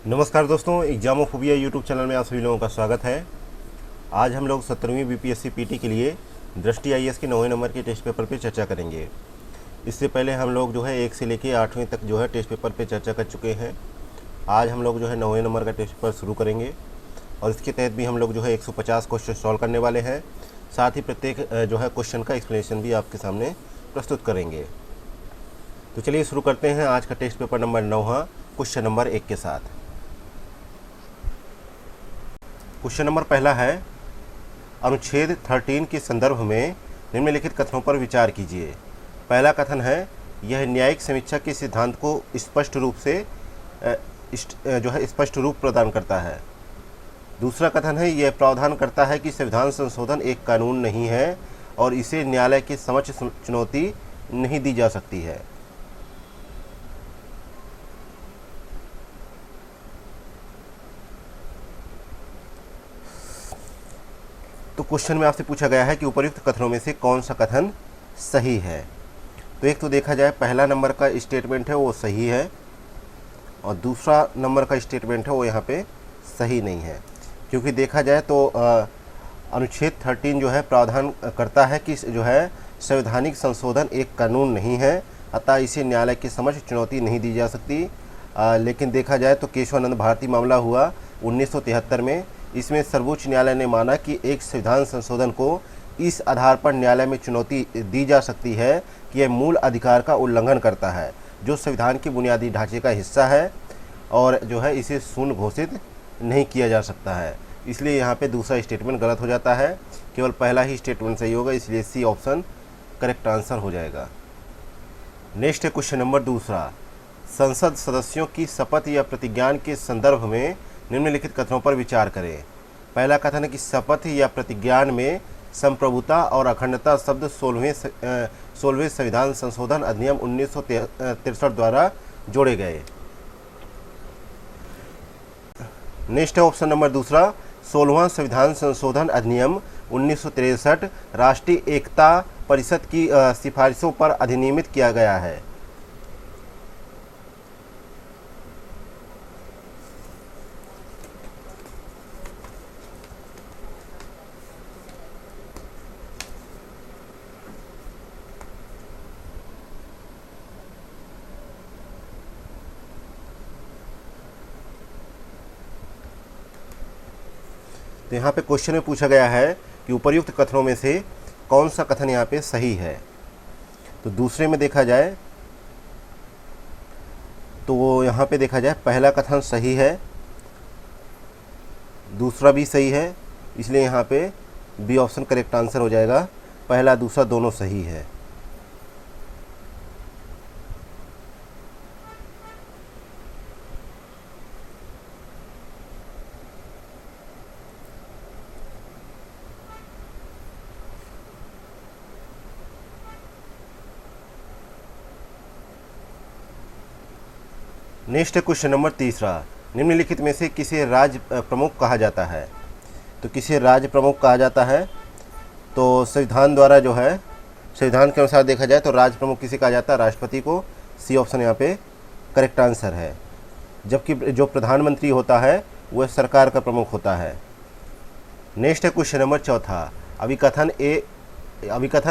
नमस्कार दोस्तों, एग्जामोफोबिया YouTube channel में आप सभी लोगों का स्वागत है। आज हम लोग 17वीं बीपीएससी पीटी के लिए दृष्टि आईएएस के 9वें नंबर के टेस्ट पेपर पे चर्चा करेंगे। इससे पहले हम लोग जो है 1 से लेके 8वीं तक जो है टेस्ट पेपर पे चर्चा कर चुके हैं। आज हम लोग जो है 9वें नंबर का टेस्ट पेपर शुरू करेंगे और इसके तहत भी हम लोग जो है 150 क्वेश्चन सॉल्व करने वाले हैं। साथ ही प्रत्येक जो है क्वेश्चन का एक्सप्लेनेशन भी आपके सामने प्रस्तुत करेंगे। तो चलिए शुरू करते हैं आज का test paper number 9 question number 1 के साथ। क्वेश्चन नंबर पहला है, अनुच्छेद 13 के संदर्भ में निम्नलिखित कथनों पर विचार कीजिए। पहला कथन है, यह न्यायिक समीक्षा के सिद्धांत को स्पष्ट रूप प्रदान करता है। दूसरा कथन है, यह प्रावधान करता है कि संविधान संशोधन एक कानून नहीं है और इसे न्यायालय के समक्ष चुनौती नहीं दी जा सकती है। तो क्वेश्चन में आपसे पूछा गया है कि उपर्युक्त कथनों में से कौन सा कथन सही है। तो एक तो देखा जाए पहला नंबर का स्टेटमेंट है वो सही है और दूसरा नंबर का स्टेटमेंट है वो यहाँ पे सही नहीं है, क्योंकि देखा जाए तो अनुच्छेद 13 जो है प्रावधान करता है कि जो है संवैधानिक संशोधन एक कानून नहीं है, अतः इसे न्यायालय के समक्ष चुनौती नहीं दी जा सकती। लेकिन देखा जाए तो केशवानंद भारती मामला हुआ 1973 में। इसमें सर्वोच्च न्यायालय ने माना कि एक संविधान संशोधन को इस आधार पर न्यायालय में चुनौती दी जा सकती है कि यह मूल अधिकार का उल्लंघन करता है जो संविधान के बुनियादी ढांचे का हिस्सा है और जो है इसे शून्य घोषित नहीं किया जा सकता है। इसलिए यहाँ पे दूसरा स्टेटमेंट गलत हो जाता है, केवल पहला ही स्टेटमेंट सही होगा, इसलिए सी ऑप्शन करेक्ट आंसर हो जाएगा। नेक्स्ट है क्वेश्चन नंबर दूसरा, संसद सदस्यों की शपथ या प्रतिज्ञान के संदर्भ में निम्नलिखित कथनों पर विचार करें। पहला कथन है कि शपथ या प्रतिज्ञान में संप्रभुता और अखंडता शब्द 16वें संविधान संशोधन अधिनियम 1963 द्वारा जोड़े गए। नेक्स्ट है ऑप्शन नंबर दूसरा, 16वां संविधान संशोधन अधिनियम 1963 राष्ट्रीय एकता परिषद की सिफारिशों पर अधिनियमित किया गया है। तो यहाँ पे क्वेश्चन में पूछा गया है कि उपर्युक्त कथनों में से कौन सा कथन यहाँ पे सही है। तो दूसरे में देखा जाए तो यहाँ पे देखा जाए पहला कथन सही है, दूसरा भी सही है, इसलिए यहाँ पे बी ऑप्शन करेक्ट आंसर हो जाएगा। पहला दूसरा दोनों सही है। नेक्स्ट है क्वेश्चन नंबर तीसरा, निम्नलिखित में से किसे राज्य प्रमुख कहा जाता है। तो किसे राज्य प्रमुख कहा जाता है, तो संविधान द्वारा जो है संविधान के अनुसार देखा जाए तो राज्य प्रमुख किसे कहा जाता है, राष्ट्रपति को। सी ऑप्शन यहाँ पे करेक्ट आंसर है। जबकि जो प्रधानमंत्री होता है वह सरकार का प्रमुख होता है। नेक्स्ट है क्वेश्चन नंबर चौथा, अभिकथन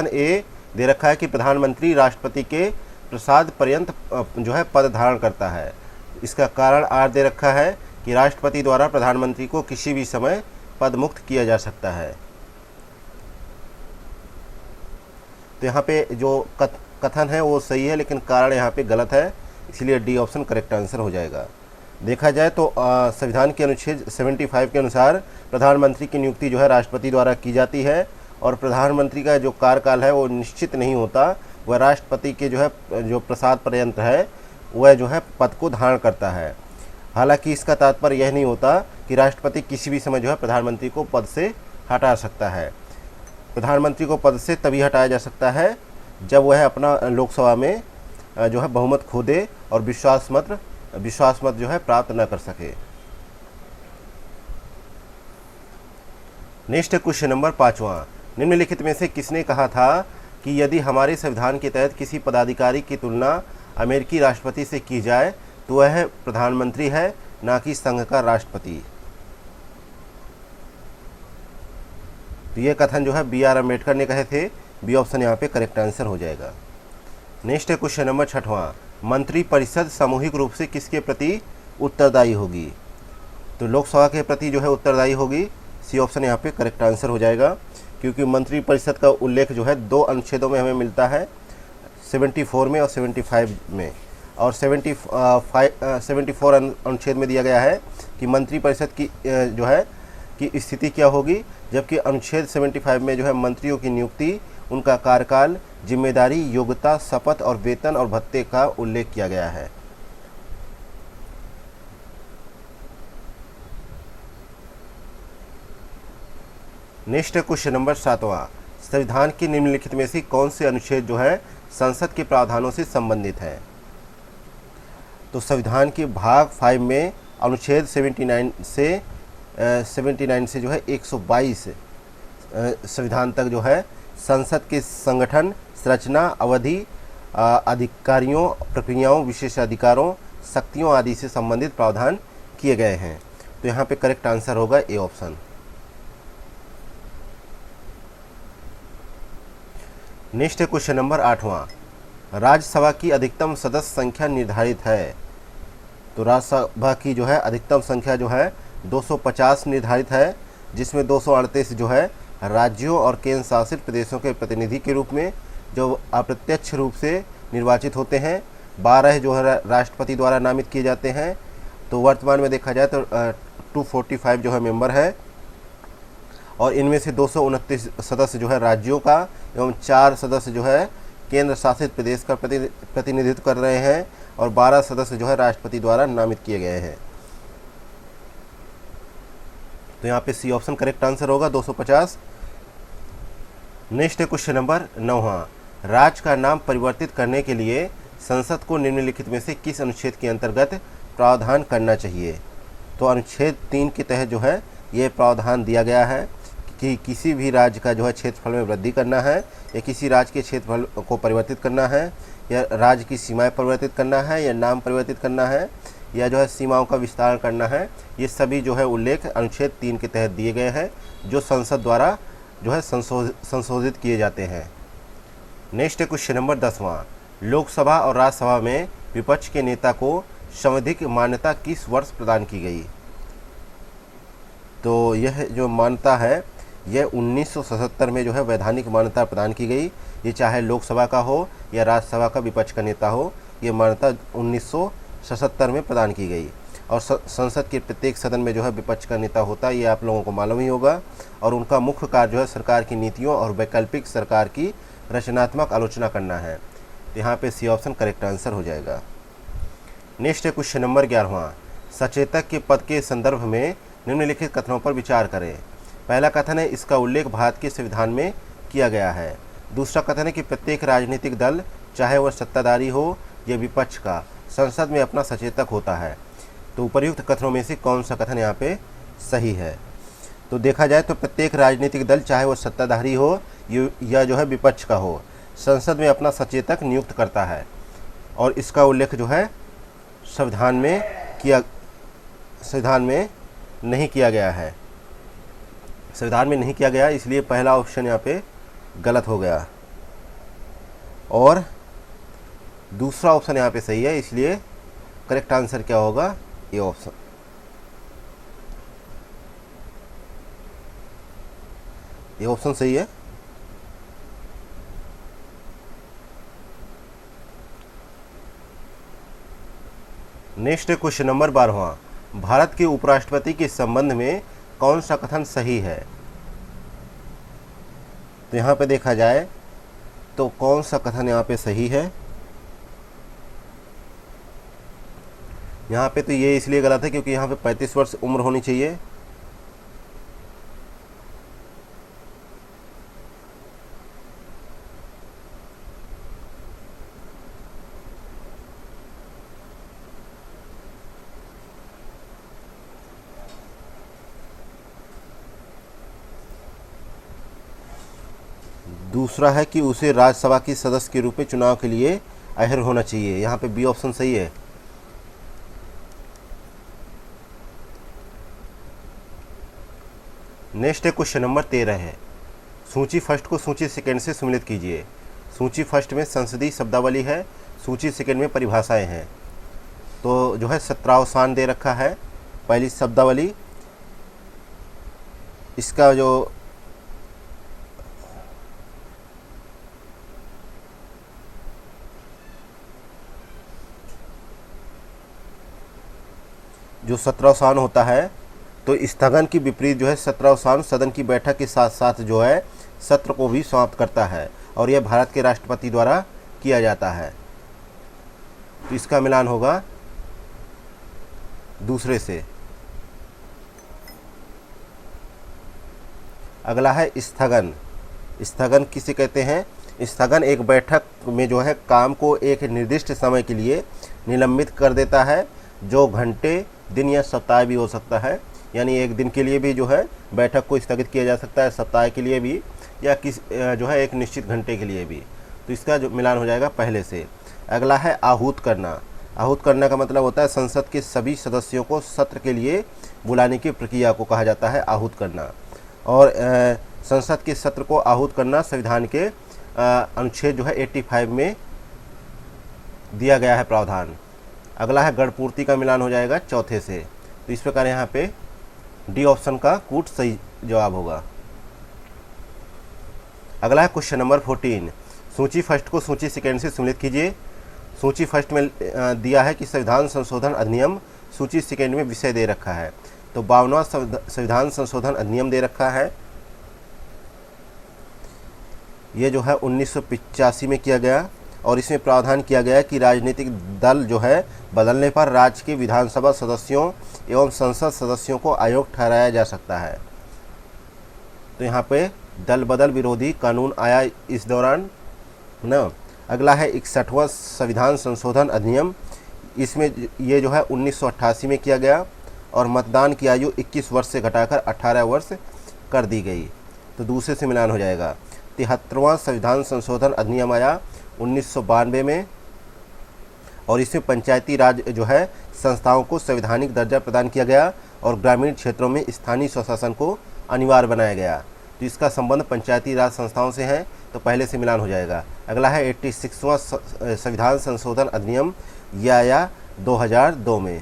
ए दे रखा है कि प्रधानमंत्री राष्ट्रपति के प्रसाद पर्यंत जो है पद धारण करता है। इसका कारण आर दे रखा है कि राष्ट्रपति द्वारा प्रधानमंत्री को किसी भी समय पद मुक्त किया जा सकता है। तो यहाँ पे जो कथन है वो सही है, लेकिन कारण यहाँ पे गलत है, इसलिए डी ऑप्शन करेक्ट आंसर हो जाएगा। देखा जाए तो संविधान के अनुच्छेद 75 के अनुसार प्रधानमंत्री की नियुक्ति जो है राष्ट्रपति द्वारा की जाती है और प्रधानमंत्री का जो कार्यकाल है वो निश्चित नहीं होता, वह राष्ट्रपति के जो प्रसाद पर्यंत है वह जो है पद को धारण करता है। हालांकि इसका तात्पर्य यह नहीं होता कि राष्ट्रपति किसी भी समय जो है प्रधानमंत्री को पद से हटा सकता है। प्रधानमंत्री को पद से तभी हटाया जा सकता है जब वह अपना लोकसभा में जो है बहुमत खो दे और विश्वास मत जो है प्राप्त न कर सके। नेक्स्ट क्वेश्चन नंबर 5वां, निम्नलिखित में से किसने कहा था कि यदि हमारे संविधान के तहत किसी पदाधिकारी की तुलना अमेरिकी राष्ट्रपति से की जाए तो वह प्रधानमंत्री है, ना कि संघ का राष्ट्रपति। तो ये कथन जो है बी आर अम्बेडकर ने कहे थे। बी ऑप्शन यहाँ पे करेक्ट आंसर हो जाएगा। नेक्स्ट है क्वेश्चन नंबर 6वां, मंत्रिपरिषद सामूहिक रूप से किसके प्रति उत्तरदायी होगी? तो लोकसभा के प्रति जो है उत्तरदायी होगी। सी ऑप्शन यहाँ पे करेक्ट आंसर हो जाएगा, क्योंकि मंत्रिपरिषद का उल्लेख जो है 2 अनुच्छेदों में हमें मिलता है, 74 में और 75 में। और 74 अनुच्छेद में दिया गया है कि मंत्रिपरिषद की जो है की स्थिति क्या होगी, जबकि अनुच्छेद 75 में जो है मंत्रियों की नियुक्ति, उनका कार्यकाल, जिम्मेदारी, योग्यता, शपथ और वेतन और भत्ते का उल्लेख किया गया है। नेक्स्ट है क्वेश्चन नंबर 7वां, संविधान के निम्नलिखित में से कौन से अनुच्छेद जो है संसद के प्रावधानों से संबंधित है? तो संविधान के भाग 5 में अनुच्छेद 79 से जो है 122 संविधान तक जो है संसद के संगठन, संरचना, अवधि, अधिकारियों, प्रक्रियाओं, विशेषाधिकारों, शक्तियों आदि से संबंधित प्रावधान किए गए हैं। तो यहाँ पे करेक्ट आंसर होगा ए ऑप्शन। नेक्स्ट है क्वेश्चन नंबर 8वां, राज्यसभा की अधिकतम सदस्य संख्या निर्धारित है। तो राज्यसभा की जो है अधिकतम संख्या जो है 250 निर्धारित है, जिसमें 238 जो है राज्यों और केंद्र शासित प्रदेशों के प्रतिनिधि के रूप में जो अप्रत्यक्ष रूप से निर्वाचित होते हैं, 12 जो है राष्ट्रपति द्वारा नामित किए जाते हैं। तो वर्तमान में देखा जाए तो 245 जो है मेंबर है, और इनमें से 229 सदस्य जो है राज्यों का एवं 4 सदस्य जो है केंद्र शासित प्रदेश का प्रतिनिधित्व कर रहे हैं, और 12 सदस्य जो है राष्ट्रपति द्वारा नामित किए गए हैं। तो यहाँ पे सी ऑप्शन करेक्ट आंसर होगा 250। नेक्स्ट है क्वेश्चन नंबर 9वां, राज्य का नाम परिवर्तित करने के लिए संसद को निम्नलिखित में से किस अनुच्छेद के अंतर्गत प्रावधान करना चाहिए? तो अनुच्छेद 3 के तहत जो है ये प्रावधान दिया गया है कि किसी भी राज्य का जो है क्षेत्रफल में वृद्धि करना है, या किसी राज्य के क्षेत्रफल को परिवर्तित करना है, या राज्य की सीमाएं परिवर्तित करना है, या नाम परिवर्तित करना है, या जो है सीमाओं का विस्तार करना है। ये सभी जो है उल्लेख अनुच्छेद 3 के तहत दिए गए हैं, जो संसद द्वारा जो है संशोधित किए जाते हैं। नेक्स्ट है क्वेश्चन नंबर 10वां, लोकसभा और राज्यसभा में विपक्ष के नेता को संवैधानिक मान्यता किस वर्ष प्रदान की गई? तो यह जो मान्यता है यह 1977 में जो है वैधानिक मान्यता प्रदान की गई। ये चाहे लोकसभा का हो या राज्यसभा का विपक्ष का नेता हो, ये मान्यता 1977 में प्रदान की गई। और संसद के प्रत्येक सदन में जो है विपक्ष का नेता होता है, ये आप लोगों को मालूम ही होगा, और उनका मुख्य कार्य जो है सरकार की नीतियों और वैकल्पिक सरकार की रचनात्मक आलोचना करना है। तो यहाँ पे सी ऑप्शन करेक्ट आंसर हो जाएगा। नेक्स्ट है क्वेश्चन नंबर 11वां, सचेतक के पद के संदर्भ में निम्नलिखित कथनों पर विचार करें। पहला कथन है इसका उल्लेख भारत के संविधान में किया गया है। दूसरा कथन है कि प्रत्येक राजनीतिक दल, चाहे वह सत्ताधारी हो या विपक्ष का, संसद में अपना सचेतक होता है। तो उपर्युक्त कथनों में से कौन सा कथन यहाँ पे सही है? तो देखा जाए तो प्रत्येक राजनीतिक दल, चाहे वह सत्ताधारी हो या जो है विपक्ष का हो, संसद में अपना सचेतक नियुक्त करता है, और इसका उल्लेख जो है संविधान में नहीं किया गया है। संविधान में नहीं किया गया, इसलिए पहला ऑप्शन यहाँ पे गलत हो गया, और दूसरा ऑप्शन यहाँ पे सही है, इसलिए करेक्ट आंसर क्या होगा? ये ऑप्शन। ये ऑप्शन सही है। नेक्स्ट है क्वेश्चन नंबर 12वां, भारत के उपराष्ट्रपति के संबंध में कौन सा कथन सही है? तो यहाँ पे देखा जाए तो कौन सा कथन यहाँ पे सही है? यहाँ पे तो ये इसलिए गलत है क्योंकि यहाँ पे 35 वर्ष उम्र होनी चाहिए। दूसरा है कि उसे राज्यसभा की सदस्य के रूप में चुनाव के लिए अहल होना चाहिए। यहाँ पे बी ऑप्शन सही है। नेक्स्ट है क्वेश्चन नंबर 13 है, सूची फर्स्ट को सूची सेकंड से सम्मिलित कीजिए। सूची फर्स्ट में संसदीय शब्दावली है, सूची सेकंड में परिभाषाएं हैं। तो जो है 17 दे रखा है पहली शब्दावली, इसका जो 17 होता है, तो स्थगन की विपरीत जो है 17 सदन की बैठक के साथ साथ जो है सत्र को भी समाप्त करता है, और यह भारत के राष्ट्रपति द्वारा किया जाता है। तो इसका मिलान होगा दूसरे से। अगला है स्थगन। स्थगन किसे कहते हैं? स्थगन एक बैठक में जो है काम को एक निर्दिष्ट समय के लिए निलंबित कर देता है, जो घंटे, दिन या सप्ताह भी हो सकता है। यानी एक दिन के लिए भी जो है बैठक को स्थगित किया जा सकता है, सप्ताह के लिए भी, या जो है एक निश्चित घंटे के लिए भी। तो इसका जो मिलान हो जाएगा पहले से। अगला है आहूत करना। आहूत करना का मतलब होता है संसद के सभी सदस्यों को सत्र के लिए बुलाने की प्रक्रिया को कहा जाता है आहूत करना। और संसद के सत्र को आहूत करना संविधान के अनुच्छेद जो है 85 में दिया गया है प्रावधान। अगला है गणपूर्ति का मिलान हो जाएगा चौथे से। तो इस प्रकार यहाँ पे डी ऑप्शन का कूट सही जवाब होगा। अगला है क्वेश्चन नंबर 14, सूची फर्स्ट को सूची सेकंड से सम्मिलित कीजिए। सूची फर्स्ट में दिया है कि संविधान संशोधन अधिनियम, सूची सेकंड में विषय दे रखा है। तो 52वां संविधान संशोधन अधिनियम दे रखा है। ये जो है 1985 में किया गया, और इसमें प्रावधान किया गया है कि राजनीतिक दल जो है बदलने पर राज्य के विधानसभा सदस्यों एवं संसद सदस्यों को अयोग्य ठहराया जा सकता है। तो यहाँ पे दल बदल विरोधी कानून आया इस दौरान ना। अगला है 61वां संविधान संशोधन अधिनियम। इसमें ये जो है 1988 में किया गया, और मतदान की आयु 21 वर्ष से घटाकर 18 वर्ष कर दी गई। तो दूसरे से मिलान हो जाएगा। 73वां संविधान संशोधन अधिनियम आया 1992 में, और इसमें पंचायती राज जो है संस्थाओं को संवैधानिक दर्जा प्रदान किया गया, और ग्रामीण क्षेत्रों में स्थानीय स्वशासन को अनिवार्य बनाया गया। तो इसका संबंध पंचायती राज संस्थाओं से है, तो पहले से मिलान हो जाएगा। अगला है 86वां संविधान संशोधन अधिनियम, यह आया 2002 में,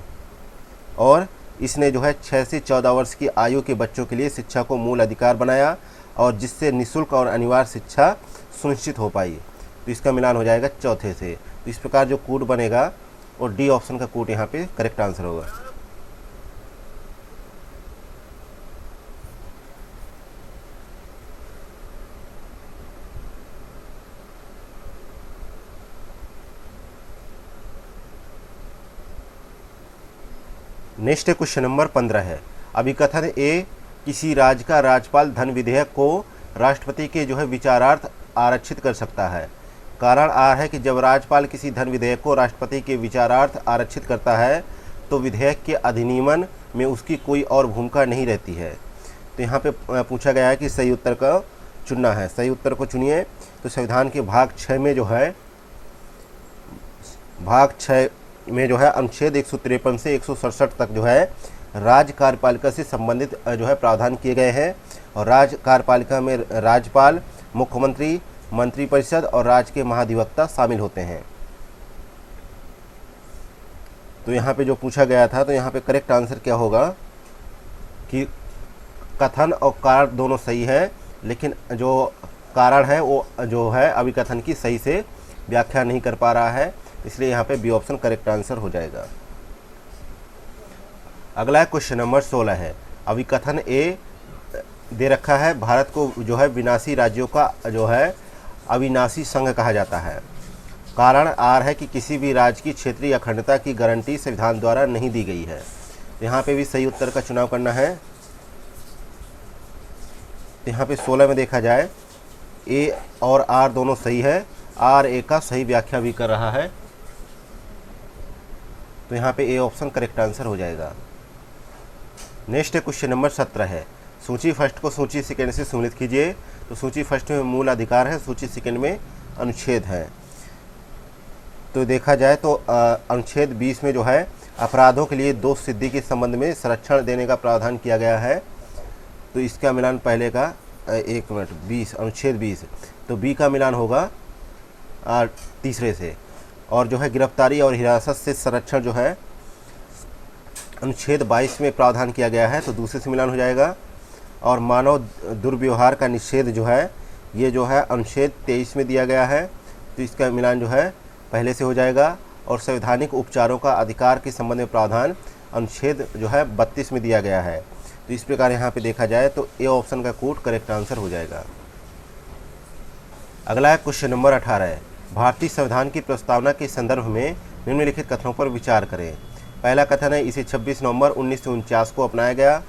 और इसने जो है 6 से 14 वर्ष की आयु के बच्चों के लिए शिक्षा को मूल अधिकार बनाया, और जिससे निःशुल्क और अनिवार्य शिक्षा सुनिश्चित हो पाई। तो इसका मिलान हो जाएगा चौथे से। तो इस प्रकार जो कूट बनेगा, और डी ऑप्शन का कूट यहाँ पे करेक्ट आंसर होगा। नेक्स्ट है क्वेश्चन नंबर 15 है, अभिकथन ए, किसी राज्य का राज्यपाल धन विधेयक को राष्ट्रपति के जो है विचारार्थ आरक्षित कर सकता है। कारण आर है कि जब राज्यपाल किसी धन विधेयक को राष्ट्रपति के विचारार्थ आरक्षित करता है, तो विधेयक के अधिनियमन में उसकी कोई और भूमिका नहीं रहती है। तो यहाँ पे पूछा गया है कि सही उत्तर का चुनना है। सही उत्तर को चुनिए। तो संविधान के भाग 6 में जो है अनुच्छेद 153 से 167 तक जो है राज्य कार्यपालिका से संबंधित जो है प्रावधान किए गए हैं, और राज्य कार्यपालिका में राज्यपाल, मुख्यमंत्री, मंत्रिपरिषद और राज्य के महाधिवक्ता शामिल होते हैं। तो यहाँ पे जो पूछा गया था, तो यहाँ पे करेक्ट आंसर क्या होगा कि कथन और कारण दोनों सही है, लेकिन जो कारण है वो जो है अभिकथन की सही से व्याख्या नहीं कर पा रहा है, इसलिए यहाँ पे बी ऑप्शन करेक्ट आंसर हो जाएगा। अगला क्वेश्चन नंबर 16 है, अभिकथन ए दे रखा है, भारत को जो है विनाशी राज्यों का जो है अविनाशी संघ कहा जाता है। कारण आर है कि किसी भी राज्य की क्षेत्रीय अखंडता की गारंटी संविधान द्वारा नहीं दी गई है। यहाँ पे भी सही उत्तर का चुनाव करना है। यहाँ पे 16 में देखा जाए ए और आर दोनों सही है, आर ए का सही व्याख्या भी कर रहा है, तो यहाँ पे ए ऑप्शन करेक्ट आंसर हो जाएगा। नेक्स्ट क्वेश्चन नंबर 17 है, सूची फर्स्ट को सूची सेकंड से सम्मिलित कीजिए। तो सूची फर्स्ट में मूल अधिकार है, सूची सेकंड में अनुच्छेद है। तो देखा जाए तो अनुच्छेद 20 में जो है अपराधों के लिए दोष सिद्धि के संबंध में संरक्षण देने का प्रावधान किया गया है। तो इसका मिलान पहले का 1 मिनट 20 अनुच्छेद 20, तो बी का मिलान होगा तीसरे से। और जो है गिरफ्तारी और हिरासत से संरक्षण जो है अनुच्छेद 22 में प्रावधान किया गया है, तो दूसरे से मिलान हो जाएगा। और मानव दुर्व्यवहार का निषेध जो है ये जो है अनुच्छेद 23 में दिया गया है, तो इसका मिलान जो है पहले से हो जाएगा। और संवैधानिक उपचारों का अधिकार के संबंध में प्रावधान अनुच्छेद जो है 32 में दिया गया है। तो इस प्रकार यहाँ पे देखा जाए तो ए ऑप्शन का कोड करेक्ट आंसर हो जाएगा। अगला है क्वेश्चन नंबर 18 है, भारतीय संविधान की प्रस्तावना के संदर्भ में निम्नलिखित कथनों पर विचार करें। पहला कथन है इसे 26 नवंबर 1949 को अपनाया गया।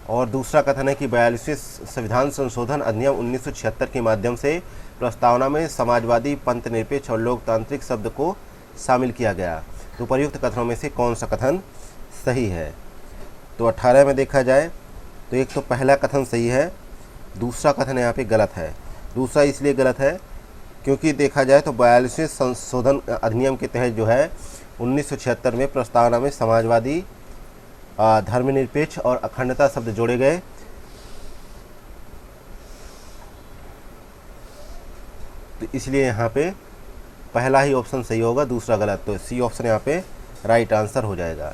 और दूसरा कथन है कि 42वें संविधान संशोधन अधिनियम 1976 के माध्यम से प्रस्तावना में समाजवादी, पंथ निरपेक्ष और लोकतांत्रिक शब्द को शामिल किया गया। तो उपर्युक्त कथनों में से कौन सा कथन सही है? तो 18 में देखा जाए तो एक तो पहला कथन सही है, दूसरा कथन यहाँ पे गलत है। दूसरा इसलिए गलत है क्योंकि देखा जाए तो 42वें संशोधन अधिनियम के तहत जो है 1976 में प्रस्तावना में समाजवादी, धर्मनिरपेक्ष और अखंडता शब्द जोड़े गए। तो इसलिए यहाँ पे पहला ही ऑप्शन सही होगा, दूसरा गलत, तो सी ऑप्शन यहाँ पे राइट आंसर हो जाएगा।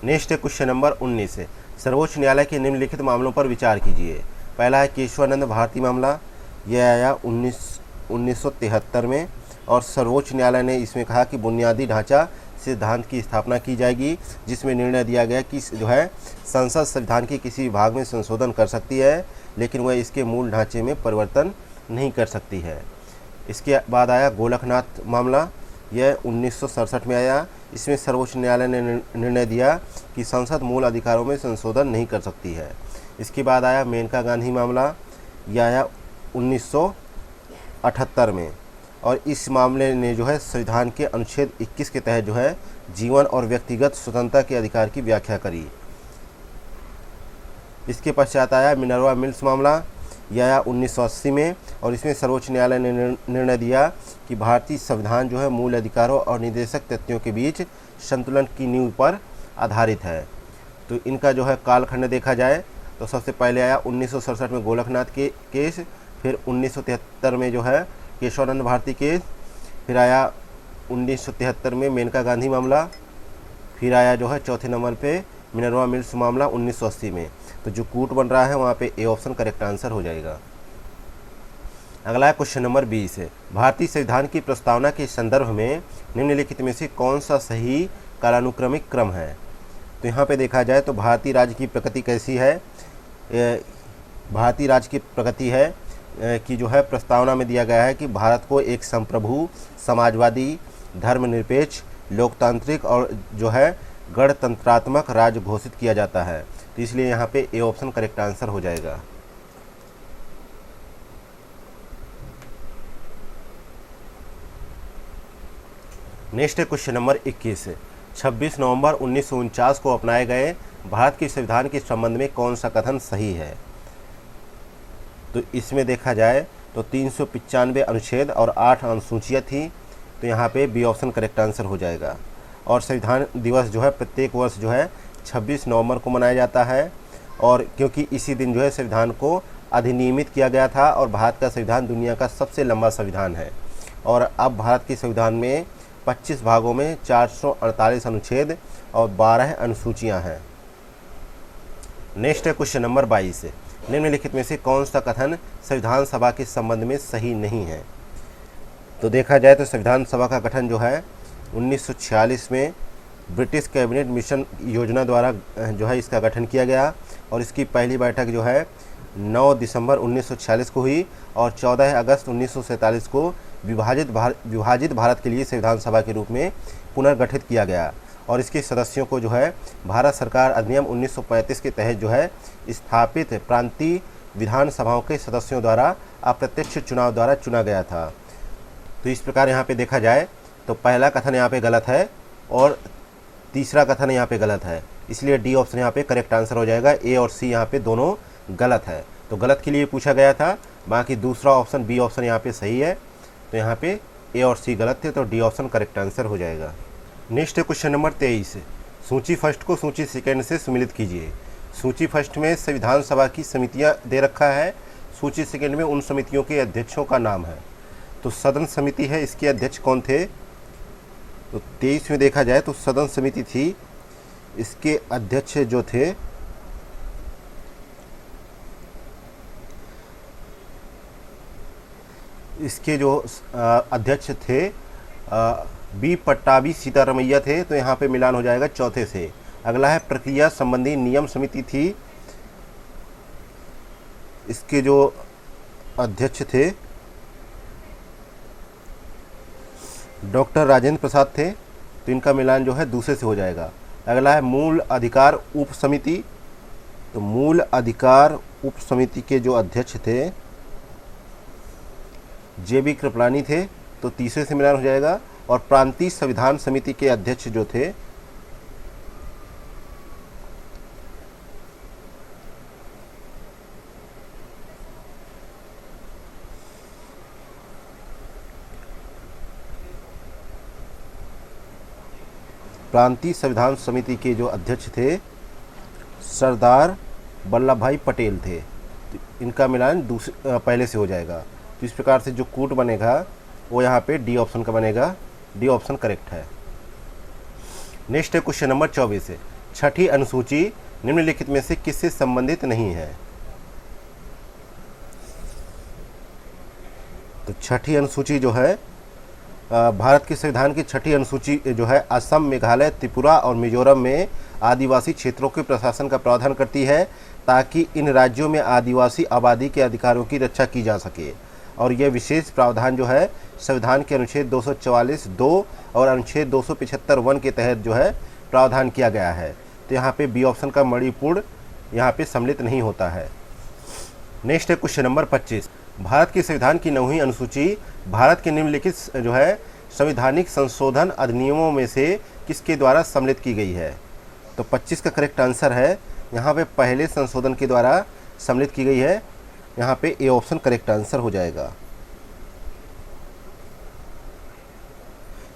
नेक्स्ट है क्वेश्चन नंबर 19 है, सर्वोच्च न्यायालय के निम्नलिखित मामलों पर विचार कीजिए। पहला है केशवानंद भारती मामला, यह आया 1973 में और सर्वोच्च न्यायालय ने इसमें कहा कि बुनियादी ढांचा सिद्धांत की स्थापना की जाएगी, जिसमें निर्णय दिया गया कि जो है संसद संविधान के किसी विभाग में संशोधन कर सकती है, लेकिन वह इसके मूल ढांचे में परिवर्तन नहीं कर सकती है। इसके बाद आया गोलकनाथ मामला, यह 1967 में आया। इसमें सर्वोच्च न्यायालय ने निर्णय दिया कि संसद मूल अधिकारों में संशोधन नहीं कर सकती है। इसके बाद आया मेनका गांधी मामला, यह आया 1978 में और इस मामले ने जो है संविधान के अनुच्छेद 21 के तहत जो है जीवन और व्यक्तिगत स्वतंत्रता के अधिकार की व्याख्या करी। इसके पश्चात आया मिनर्वा मिल्स मामला, यह आया 1980 में और इसमें सर्वोच्च न्यायालय ने निर्णय दिया कि भारतीय संविधान जो है मूल अधिकारों और निर्देशक तथ्यों के बीच संतुलन की नींव पर आधारित है। तो इनका जो है कालखंड देखा जाए तो सबसे पहले आया 1967 में गोलकनाथ के केस, फिर 1973 में जो है केशवानंद भारती केस, फिर आया 1973 में मेनका गांधी मामला, फिर आया जो है चौथे नंबर पे मिनर्वा मिल्स मामला 1980 में। तो जो कूट बन रहा है वहाँ पे ए ऑप्शन करेक्ट आंसर हो जाएगा। अगला है क्वेश्चन नंबर 20 है, भारतीय संविधान की प्रस्तावना के संदर्भ में निम्नलिखित में से कौन सा सही कालानुक्रमिक क्रम है? तो यहाँ पे देखा जाए तो भारतीय राज्य की प्रकृति कैसी है? भारतीय राज्य की प्रकृति है कि जो है प्रस्तावना में दिया गया है कि भारत को एक संप्रभु, समाजवादी, धर्मनिरपेक्ष, लोकतांत्रिक और जो है गणतंत्रात्मक राज्य घोषित किया जाता है। तो इसलिए यहाँ पे ए ऑप्शन करेक्ट आंसर हो जाएगा। नेक्स्ट है क्वेश्चन नंबर 21 है, 26 नवंबर 1949 को अपनाए गए भारत के संविधान के संबंध में कौन सा कथन सही है? तो इसमें देखा जाए तो 395 अनुच्छेद और 8 अनुसूचियाँ थी, तो यहाँ पे बी ऑप्शन करेक्ट आंसर हो जाएगा। और संविधान दिवस जो है प्रत्येक वर्ष जो है 26 नवंबर को मनाया जाता है, और क्योंकि इसी दिन जो है संविधान को अधिनियमित किया गया था और भारत का संविधान दुनिया का सबसे लंबा संविधान है। और अब भारत के संविधान में 25 भागों में 448 अनुच्छेद और 12 अनुसूचियाँ हैं। नेक्स्ट है क्वेश्चन नंबर 22 है, निम्नलिखित में से कौन सा कथन संविधान सभा के संबंध में सही नहीं है? तो देखा जाए तो संविधान सभा का गठन जो है 1946 में ब्रिटिश कैबिनेट मिशन योजना द्वारा जो है इसका गठन किया गया और इसकी पहली बैठक जो है 9 दिसंबर 1946 को हुई और 14 अगस्त 1947 को विभाजित भारत के लिए संविधान सभा के रूप में पुनर्गठित किया गया। और इसके सदस्यों को जो है भारत सरकार अधिनियम 1935 के तहत जो है स्थापित प्रांतीय विधान सभाओं के सदस्यों द्वारा अप्रत्यक्ष चुनाव द्वारा चुना गया था। तो इस प्रकार यहाँ पे देखा जाए तो पहला कथन यहाँ पे गलत है और तीसरा कथन यहाँ पे गलत है, इसलिए डी ऑप्शन यहाँ पे करेक्ट आंसर हो जाएगा। ए और सी यहाँ पे दोनों गलत है, तो गलत के लिए पूछा गया था, बाकी दूसरा ऑप्शन बी ऑप्शन यहाँ पे सही है। तो यहाँ पे ए और सी गलत थे, तो डी ऑप्शन करेक्ट आंसर हो जाएगा। नेक्स्ट है क्वेश्चन नंबर 23, सूची फर्स्ट को सूची सेकेंड से सम्मिलित कीजिए। सूची फर्स्ट में संविधान सभा की समितियां दे रखा है, सूची सेकंड में उन समितियों के अध्यक्षों का नाम है। तो सदन समिति है, इसके अध्यक्ष कौन थे? तो 23 में देखा जाए तो सदन समिति थी, इसके अध्यक्ष जो थे इसके जो अध्यक्ष थे बी पट्टाभी सीतारमैया थे। तो यहाँ पे मिलान हो जाएगा चौथे से। अगला है प्रक्रिया संबंधी नियम समिति थी, इसके जो अध्यक्ष थे डॉक्टर राजेंद्र प्रसाद थे, तो इनका मिलान जो है दूसरे से हो जाएगा। अगला है मूल अधिकार उप समिति, तो मूल अधिकार उप समिति के जो अध्यक्ष थे JB कृपलानी थे, तो तीसरे से मिलान हो जाएगा। और प्रांतीय संविधान समिति के अध्यक्ष जो थे प्रांतीय संविधान समिति के जो अध्यक्ष थे सरदार वल्लभ भाई पटेल थे, तो इनका मिलान पहले से हो जाएगा। तो इस प्रकार से जो कूट बनेगा वो यहाँ पे डी ऑप्शन का बनेगा, डी ऑप्शन करेक्ट है। नेक्स्ट है क्वेश्चन नंबर 24 है, छठी अनुसूची निम्नलिखित में से किससे संबंधित नहीं है? तो छठी अनुसूची जो है भारत के संविधान की छठी अनुसूची जो है असम, मेघालय, त्रिपुरा और मिजोरम में आदिवासी क्षेत्रों के प्रशासन का प्रावधान करती है, ताकि इन राज्यों में आदिवासी आबादी के अधिकारों की रक्षा की जा सके। और यह विशेष प्रावधान जो है संविधान के अनुच्छेद 244(2) और अनुच्छेद 275(1) के तहत जो है प्रावधान किया गया है। तो यहाँ पे बी ऑप्शन का मणिपुर यहाँ पे सम्मिलित नहीं होता है। नेक्स्ट है क्वेश्चन नंबर 25, भारत के संविधान की 9वीं अनुसूची भारत के निम्नलिखित जो है संवैधानिक संशोधन अधिनियमों में से किसके द्वारा सम्मिलित की गई है? तो 25 का करेक्ट आंसर है यहाँ पे पहले संशोधन के द्वारा सम्मिलित की गई है। यहाँ पे ए ऑप्शन करेक्ट आंसर हो जाएगा।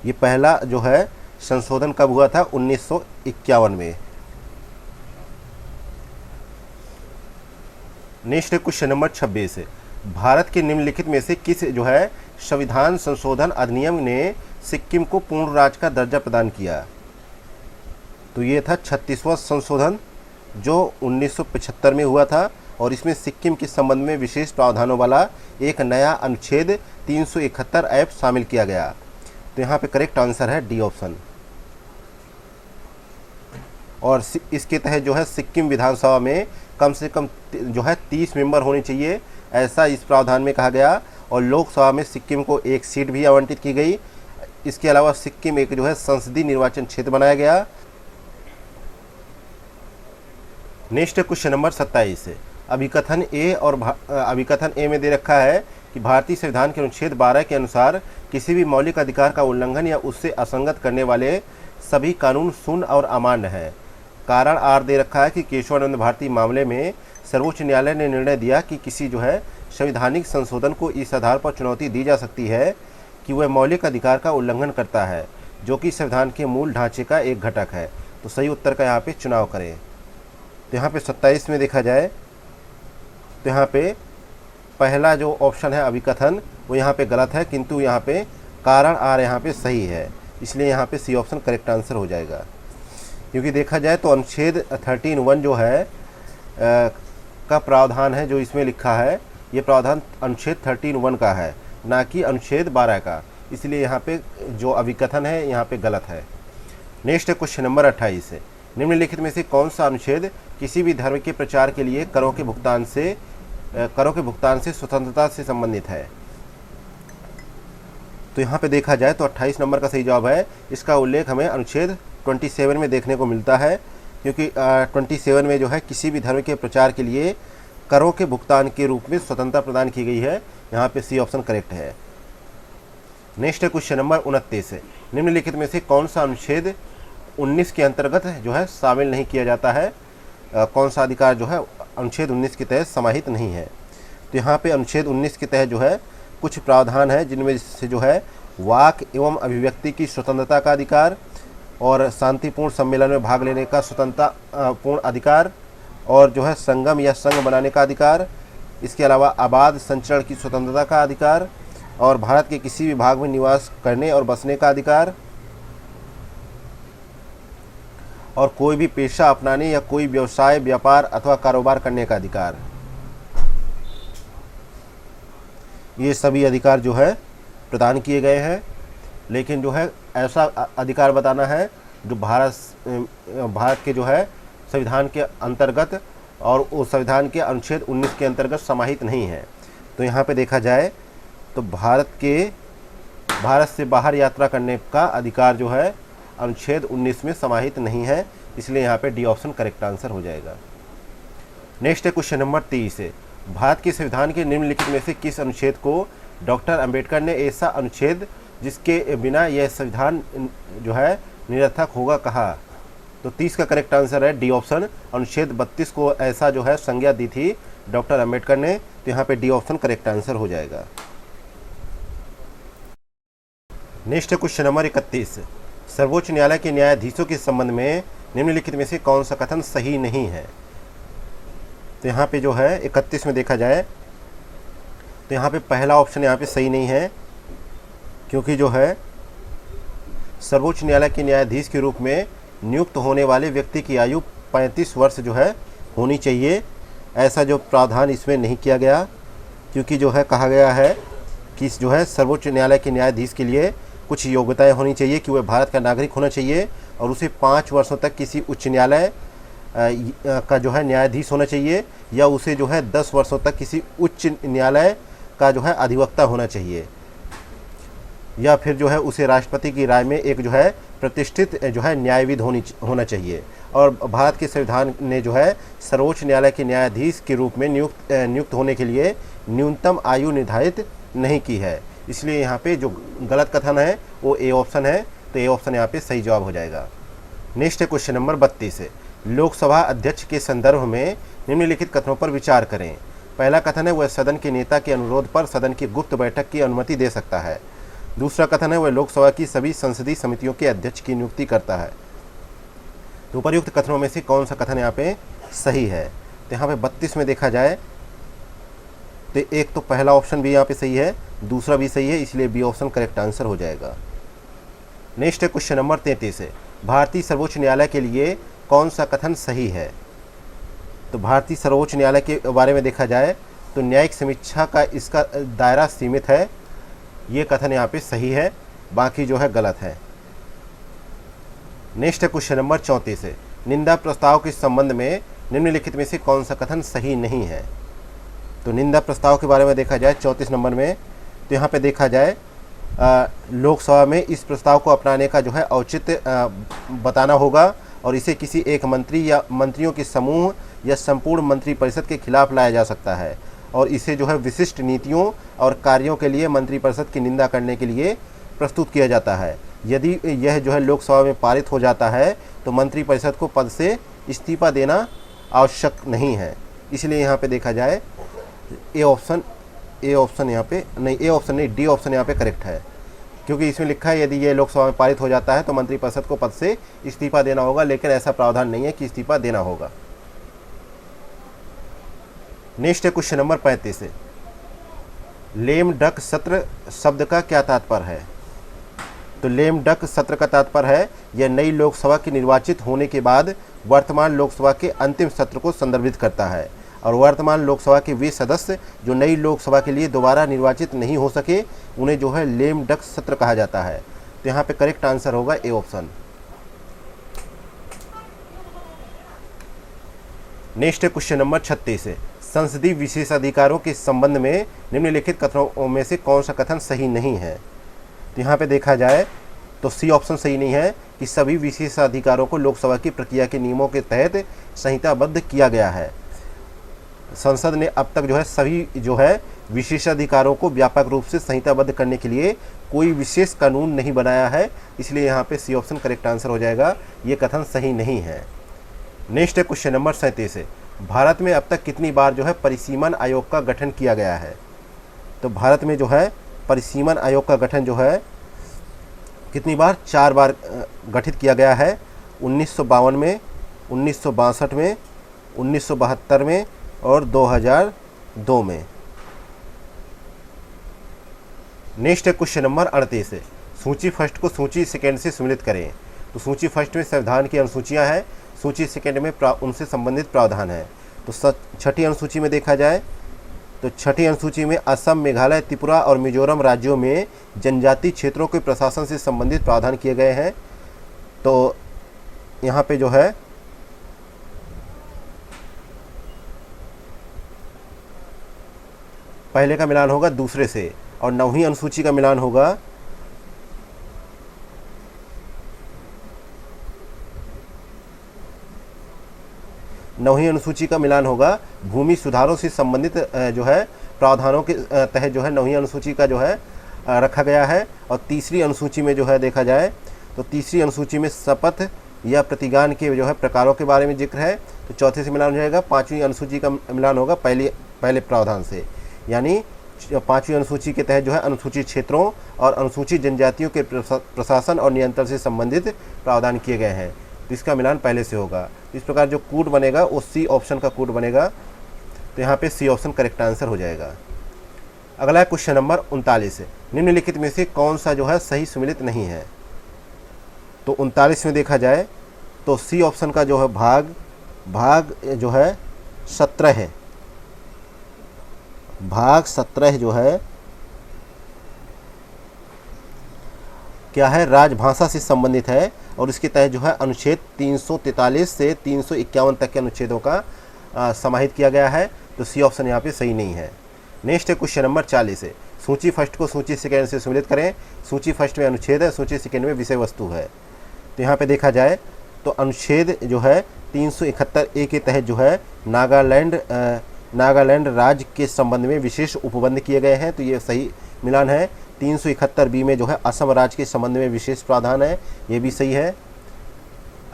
ये पहला जो है संशोधन कब हुआ था? 1951 में। नेक्स्ट क्वेश्चन नंबर 26 है, भारत के निम्नलिखित में से किस जो है संविधान संशोधन अधिनियम ने सिक्किम को पूर्ण राज्य का दर्जा प्रदान किया? तो ये था 36वां संशोधन जो 1975 में हुआ था, और इसमें सिक्किम के संबंध में विशेष प्रावधानों वाला एक नया अनुच्छेद 371 ऐप शामिल किया गया। तो यहाँ पे करेक्ट आंसर है डी ऑप्शन। और इसके तहत जो है सिक्किम विधानसभा में कम से कम जो है 30 मेंबर होने चाहिए, ऐसा इस प्रावधान में कहा गया। और लोकसभा में सिक्किम को एक सीट भी आवंटित की गई। इसके अलावा सिक्किम एक जो है संसदीय निर्वाचन क्षेत्र बनाया गया। नेक्स्ट क्वेश्चन नंबर 27 है, अभिकथन ए और अभिकथन ए में दे रखा है कि भारतीय संविधान के अनुच्छेद 12 के अनुसार किसी भी मौलिक अधिकार का उल्लंघन या उससे असंगत करने वाले सभी कानून शून्य और अमान्य है। कारण आर दे रखा है कि केशवानंद भारती मामले में सर्वोच्च न्यायालय ने निर्णय दिया कि किसी जो है संवैधानिक संशोधन को इस आधार पर चुनौती दी जा सकती है कि वह मौलिक अधिकार का उल्लंघन करता है, जो कि संविधान के मूल ढांचे का एक घटक है। तो सही उत्तर का यहाँ पे चुनाव करें। तो यहाँ पे 27 में देखा जाए तो यहाँ पे पहला जो ऑप्शन है अभिकथन वो यहाँ पे गलत है, किंतु यहाँ पे कारण आर यहाँ पे सही है, इसलिए यहाँ पे सी ऑप्शन करेक्ट आंसर हो जाएगा। क्योंकि देखा जाए तो अनुच्छेद 13(1) जो है का प्रावधान है, जो इसमें लिखा है ये प्रावधान अनुच्छेद 13(1) का है, ना कि अनुच्छेद 12 का, इसलिए यहाँ पे जो अभिकथन है यहाँ पे गलत है। नेक्स्ट क्वेश्चन नंबर 28 है, निम्नलिखित में से कौन सा अनुच्छेद किसी भी धर्म के प्रचार के लिए करों के भुगतान से स्वतंत्रता से संबंधित है? तो यहाँ पे देखा जाए तो 28 नंबर का सही जवाब है। इसका उल्लेख हमें अनुच्छेद 27 में देखने को मिलता है, क्योंकि 27 में जो है किसी भी धर्म के प्रचार के लिए करों के भुगतान के रूप में स्वतंत्रता प्रदान की गई है। यहाँ पे सी ऑप्शन करेक्ट है। नेक्स्ट क्वेश्चन नंबर 29 है, निम्नलिखित में से कौन सा अनुच्छेद 19 के अंतर्गत जो है शामिल नहीं किया जाता है? कौन सा अधिकार जो है अनुच्छेद 19 के तहत समाहित नहीं है? तो यहाँ पे अनुच्छेद 19 के तहत जो है कुछ प्रावधान है, जिनमें से जो है वाक एवं अभिव्यक्ति की स्वतंत्रता का अधिकार और शांतिपूर्ण सम्मेलन में भाग लेने का स्वतंत्रता पूर्ण अधिकार और जो है संगम या संघ बनाने का अधिकार, इसके अलावा आबाद संचरण की स्वतंत्रता का अधिकार, और भारत के किसी भी भाग में निवास करने और बसने का अधिकार, और कोई भी पेशा अपनाने या कोई व्यवसाय, व्यापार अथवा कारोबार करने का अधिकार। ये सभी अधिकार जो है प्रदान किए गए हैं, लेकिन जो है ऐसा अधिकार बताना है जो भारत के जो है संविधान के अंतर्गत और उस संविधान के अनुच्छेद 19 के अंतर्गत समाहित नहीं है। तो यहाँ पे देखा जाए तो भारत से बाहर यात्रा करने का अधिकार जो है अनुच्छेद 19 में समाहित नहीं है, इसलिए यहाँ पे डी ऑप्शन करेक्ट आंसर हो जाएगा। नेक्स्ट है क्वेश्चन नंबर 30 है, भारत के संविधान के निम्नलिखित में से किस अनुच्छेद को डॉक्टर अंबेडकर ने ऐसा अनुच्छेद जिसके बिना यह संविधान जो है निरर्थक होगा कहा? तो 30 का करेक्ट आंसर है डी ऑप्शन, अनुच्छेद 32 को ऐसा जो है संज्ञा दी थी डॉक्टर अंबेडकर ने, तो यहाँ पे डी ऑप्शन करेक्ट आंसर हो जाएगा। नेक्स्ट है क्वेश्चन नंबर 31, सर्वोच्च न्यायालय के न्यायाधीशों के संबंध में निम्नलिखित में से कौन सा कथन सही नहीं है? तो यहाँ पे जो है 31 में देखा जाए तो यहाँ पे पहला ऑप्शन यहाँ पे सही नहीं है, क्योंकि जो है सर्वोच्च न्यायालय के न्यायाधीश के रूप में नियुक्त होने वाले व्यक्ति की आयु 35 वर्ष जो है होनी चाहिए, ऐसा जो प्रावधान इसमें नहीं किया गया, क्योंकि जो है कहा गया है कि जो है सर्वोच्च न्यायालय के न्यायाधीश के लिए कुछ योग्यताएं होनी चाहिए कि वह भारत का नागरिक होना चाहिए और उसे 5 वर्षों तक किसी उच्च न्यायालय का जो है न्यायाधीश होना चाहिए, या उसे जो है 10 वर्षों तक किसी उच्च न्यायालय का जो है अधिवक्ता होना चाहिए, या फिर जो है उसे राष्ट्रपति की राय में एक जो है प्रतिष्ठित जो है न्यायविद होना चाहिए। और भारत के संविधान ने जो है सर्वोच्च न्यायालय के न्यायाधीश के रूप में नियुक्त होने के लिए न्यूनतम आयु निर्धारित नहीं की है, इसलिए यहाँ पे जो गलत कथन है वो ए ऑप्शन है, तो ए ऑप्शन यहाँ पे सही जवाब हो जाएगा। नेक्स्ट है क्वेश्चन नंबर 32 है, लोकसभा अध्यक्ष के संदर्भ में निम्नलिखित कथनों पर विचार करें। पहला कथन है वह सदन के नेता के अनुरोध पर सदन की गुप्त बैठक की अनुमति दे सकता है। दूसरा कथन है वह लोकसभा की सभी संसदीय समितियों के अध्यक्ष की नियुक्ति करता है। तो उपर्युक्त कथनों में से कौन सा कथन यहाँ पे सही है? तो यहाँ पे 32 में देखा जाए तो एक तो पहला ऑप्शन भी यहाँ पे सही है, दूसरा भी सही है, इसलिए बी ऑप्शन करेक्ट आंसर हो जाएगा। नेक्स्ट है क्वेश्चन नंबर 33 है, भारतीय सर्वोच्च न्यायालय के लिए कौन सा कथन सही है? तो भारतीय सर्वोच्च न्यायालय के बारे में देखा जाए तो न्यायिक समीक्षा का इसका दायरा सीमित है, ये कथन यहाँ पे सही है, बाकी जो है गलत है। नेक्स्ट है क्वेश्चन नंबर 34 है, निंदा प्रस्ताव के संबंध में निम्नलिखित में से कौन सा कथन सही नहीं है? तो निंदा प्रस्ताव के बारे में देखा जाए 34 नंबर में, तो यहाँ पे देखा जाए लोकसभा में इस प्रस्ताव को अपनाने का जो है औचित्य बताना होगा और इसे किसी एक मंत्री या मंत्रियों के समूह या संपूर्ण मंत्रिपरिषद के खिलाफ लाया जा सकता है और इसे जो है विशिष्ट नीतियों और कार्यों के लिए मंत्रिपरिषद की निंदा करने के लिए प्रस्तुत किया जाता है। यदि यह जो है लोकसभा में पारित हो जाता है तो मंत्रिपरिषद को पद से इस्तीफा देना आवश्यक नहीं है, इसलिए यहाँ पे देखा जाए ए ऑप्शन यहाँ पे नहीं, ए ऑप्शन नहीं, डी ऑप्शन यहाँ पे करेक्ट है, क्योंकि इसमें लिखा है यदि ये लोकसभा में पारित हो जाता है तो मंत्रिपरिषद को पद से इस्तीफा देना होगा, लेकिन ऐसा प्रावधान नहीं है कि इस्तीफा देना होगा। नेक्स्ट है क्वेश्चन नंबर 35 है, लेम डक सत्र शब्द का क्या तात्पर्य है? तो लेम डक सत्र का तात्पर्य है यह नई लोकसभा के निर्वाचित होने के बाद वर्तमान लोकसभा के अंतिम सत्र को संदर्भित करता है और वर्तमान लोकसभा के वे सदस्य जो नई लोकसभा के लिए दोबारा निर्वाचित नहीं हो सके उन्हें जो है लेम डक सत्र कहा जाता है। तो यहाँ पे करेक्ट आंसर होगा ए ऑप्शन। नेक्स्ट है क्वेश्चन नंबर 36 है, संसदीय विशेषाधिकारों के संबंध में निम्नलिखित कथनों में से कौन सा कथन सही नहीं है? तो यहाँ पे देखा जाए तो सी ऑप्शन सही नहीं है कि सभी विशेषाधिकारों को लोकसभा की प्रक्रिया के नियमों के तहत संहिताबद्ध किया गया है। संसद ने अब तक जो है सभी जो है विशेषाधिकारों को व्यापक रूप से संहिताबद्ध करने के लिए कोई विशेष कानून नहीं बनाया है, इसलिए यहाँ पे सी ऑप्शन करेक्ट आंसर हो जाएगा, ये कथन सही नहीं है। नेक्स्ट है क्वेश्चन नंबर 37 है, भारत में अब तक कितनी बार जो है परिसीमन आयोग का गठन किया गया है? तो भारत में जो है परिसीमन आयोग का गठन जो है कितनी बार? 4 बार गठित किया गया है, 1952 में, 1962 में, 1972 में और 2002 में। नेक्स्ट है क्वेश्चन नंबर 38 है, सूची फर्स्ट को सूची सेकेंड से सम्मिलित करें। तो सूची फर्स्ट में संविधान की अनुसूचियां हैं, सूची सेकेंड में उनसे संबंधित प्रावधान है। तो छठी अनुसूची में देखा जाए तो छठी अनुसूची में असम, मेघालय, त्रिपुरा और मिजोरम राज्यों में जनजातीय क्षेत्रों के प्रशासन से संबंधित प्रावधान किए गए हैं। तो यहाँ पे जो है पहले का मिलान होगा दूसरे से और 9वीं अनुसूची का मिलान होगा भूमि सुधारों से संबंधित जो है प्रावधानों के तहत जो है 9वीं अनुसूची का जो है रखा गया है। और तीसरी अनुसूची में जो है देखा जाए तो तीसरी अनुसूची में शपथ या प्रतिज्ञान के जो है प्रकारों के बारे में जिक्र है, तो चौथे से मिलान हो जाएगा। 5वीं अनुसूची का मिलान होगा पहले प्रावधान से, यानी 5वीं अनुसूची के तहत जो है अनुसूचित क्षेत्रों और अनुसूचित जनजातियों के प्रशासन और नियंत्रण से संबंधित प्रावधान किए गए हैं, तो इसका मिलान पहले से होगा। इस प्रकार जो कोड बनेगा वो सी ऑप्शन का कोड बनेगा, तो यहाँ पे सी ऑप्शन करेक्ट आंसर हो जाएगा। अगला है क्वेश्चन नंबर 39 है, निम्नलिखित में से कौन सा जो है सही सम्मिलित नहीं है। तो 39 में देखा जाए तो सी ऑप्शन का जो है भाग जो है 17 है, भाग 17 जो है क्या है, राजभाषा से संबंधित है और इसके तहत जो है अनुच्छेद 343 से 351 तक के अनुच्छेदों का समाहित किया गया है, तो सी ऑप्शन यहाँ पे सही नहीं है। नेक्स्ट है क्वेश्चन नंबर 40 है, सूची फर्स्ट को सूची सेकेंड से सम्मिलित करें। सूची फर्स्ट में अनुच्छेद है, सूची सेकेंड में विषय वस्तु है। तो यहाँ पे देखा जाए तो अनुच्छेद जो है 371A के तहत जो है नागालैंड राज्य के संबंध में विशेष उपबंध किए गए हैं, तो ये सही मिलान है। 371B में जो है असम राज्य के संबंध में विशेष प्रावधान है, ये भी सही है।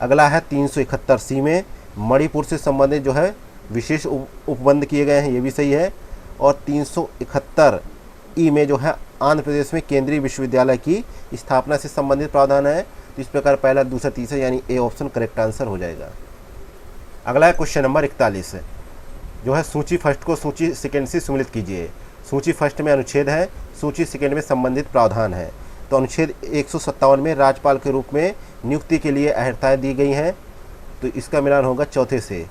अगला है 371C में मणिपुर से संबंधित जो है विशेष उपबंध किए गए हैं, ये भी सही है। और 371E में जो है आंध्र प्रदेश में केंद्रीय विश्वविद्यालय की स्थापना से संबंधित प्रावधान है, तो इस प्रकार पहला, दूसरा, तीसरा यानी ए ऑप्शन करेक्ट आंसर हो जाएगा। अगला है क्वेश्चन नंबर 41 है, जो है सूची फर्स्ट को सूची सेकेंड से सम्मिलित कीजिए। सूची फर्स्ट में अनुच्छेद है, सूची सेकेंड में संबंधित प्रावधान है। तो अनुच्छेद 157 में राज्यपाल के रूप में नियुक्ति के लिए अर्हताएँ दी गई हैं, तो इसका मिलान होगा चौथे से।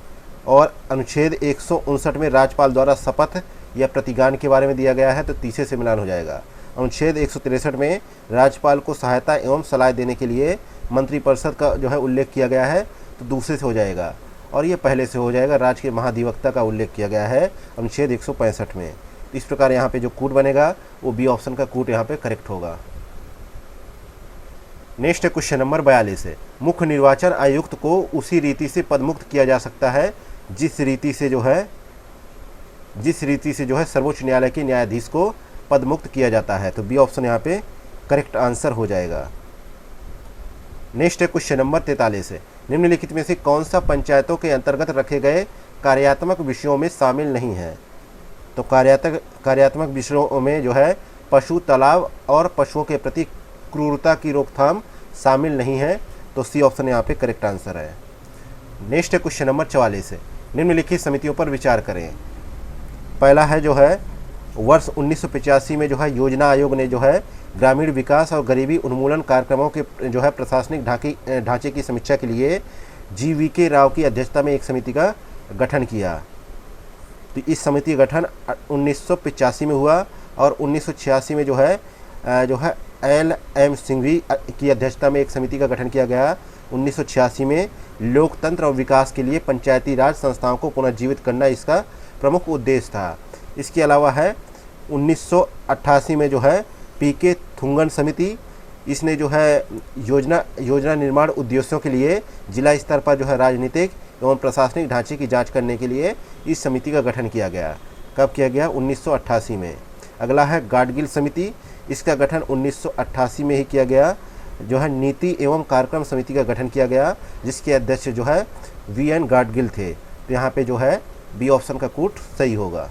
और अनुच्छेद 159 में राज्यपाल द्वारा शपथ या प्रतिज्ञान के बारे में दिया गया है, तो तीसरे से मिलान हो जाएगा। अनुच्छेद 163 में राज्यपाल को सहायता एवं सलाह देने के लिए मंत्रिपरिषद का जो है उल्लेख किया गया है, तो दूसरे से हो जाएगा। और ये पहले से हो जाएगा, राज्य के महाधिवक्ता का उल्लेख किया गया है अनुच्छेद 165 में। इस प्रकार यहाँ पे जो कोड बनेगा वो बी ऑप्शन का कोड यहाँ पे करेक्ट होगा। नेक्स्ट है क्वेश्चन नंबर 42 है, मुख्य निर्वाचन आयुक्त को उसी रीति से पदमुक्त किया जा सकता है जिस रीति से जो है सर्वोच्च न्यायालय के न्यायाधीश को पदमुक्त किया जाता है, तो बी ऑप्शन यहाँ पे करेक्ट आंसर हो जाएगा। नेक्स्ट है क्वेश्चन नंबर 43 है, निम्नलिखित में से कौन सा पंचायतों के अंतर्गत रखे गए कार्यात्मक विषयों में शामिल नहीं है। तो कार्यात्मक विषयों में जो है पशु, तालाब और पशुओं के प्रति क्रूरता की रोकथाम शामिल नहीं है, तो सी ऑप्शन यहाँ पे करेक्ट आंसर है। नेक्स्ट है क्वेश्चन नंबर 44 है, निम्नलिखित समितियों पर विचार करें। पहला है जो है वर्ष 1985 में जो है योजना आयोग ने जो है ग्रामीण विकास और गरीबी उन्मूलन कार्यक्रमों के जो है प्रशासनिक ढांचे की समीक्षा के लिए GVK राव की अध्यक्षता में एक समिति का गठन किया। तो इस समिति का गठन 1985 में हुआ और 1986 में जो है LM सिंघवी की अध्यक्षता में एक समिति का गठन किया गया। 1986 में लोकतंत्र और विकास के लिए पंचायती राज संस्थाओं को पुनर्जीवित करना इसका प्रमुख उद्देश्य था। इसके अलावा है 1988 में जो है PK थुंगन समिति, इसने जो है योजना निर्माण उद्देश्यों के लिए जिला स्तर पर जो है राजनीतिक एवं प्रशासनिक ढांचे की जांच करने के लिए इस समिति का गठन किया गया। कब किया गया? 1988 में। अगला है गाडगिल समिति, इसका गठन 1988 में ही किया गया। जो है नीति एवं कार्यक्रम समिति का गठन किया गया, जिसके अध्यक्ष जो है VN गाडगिल थे। तो यहाँ पे जो है बी ऑप्शन का कोड सही होगा।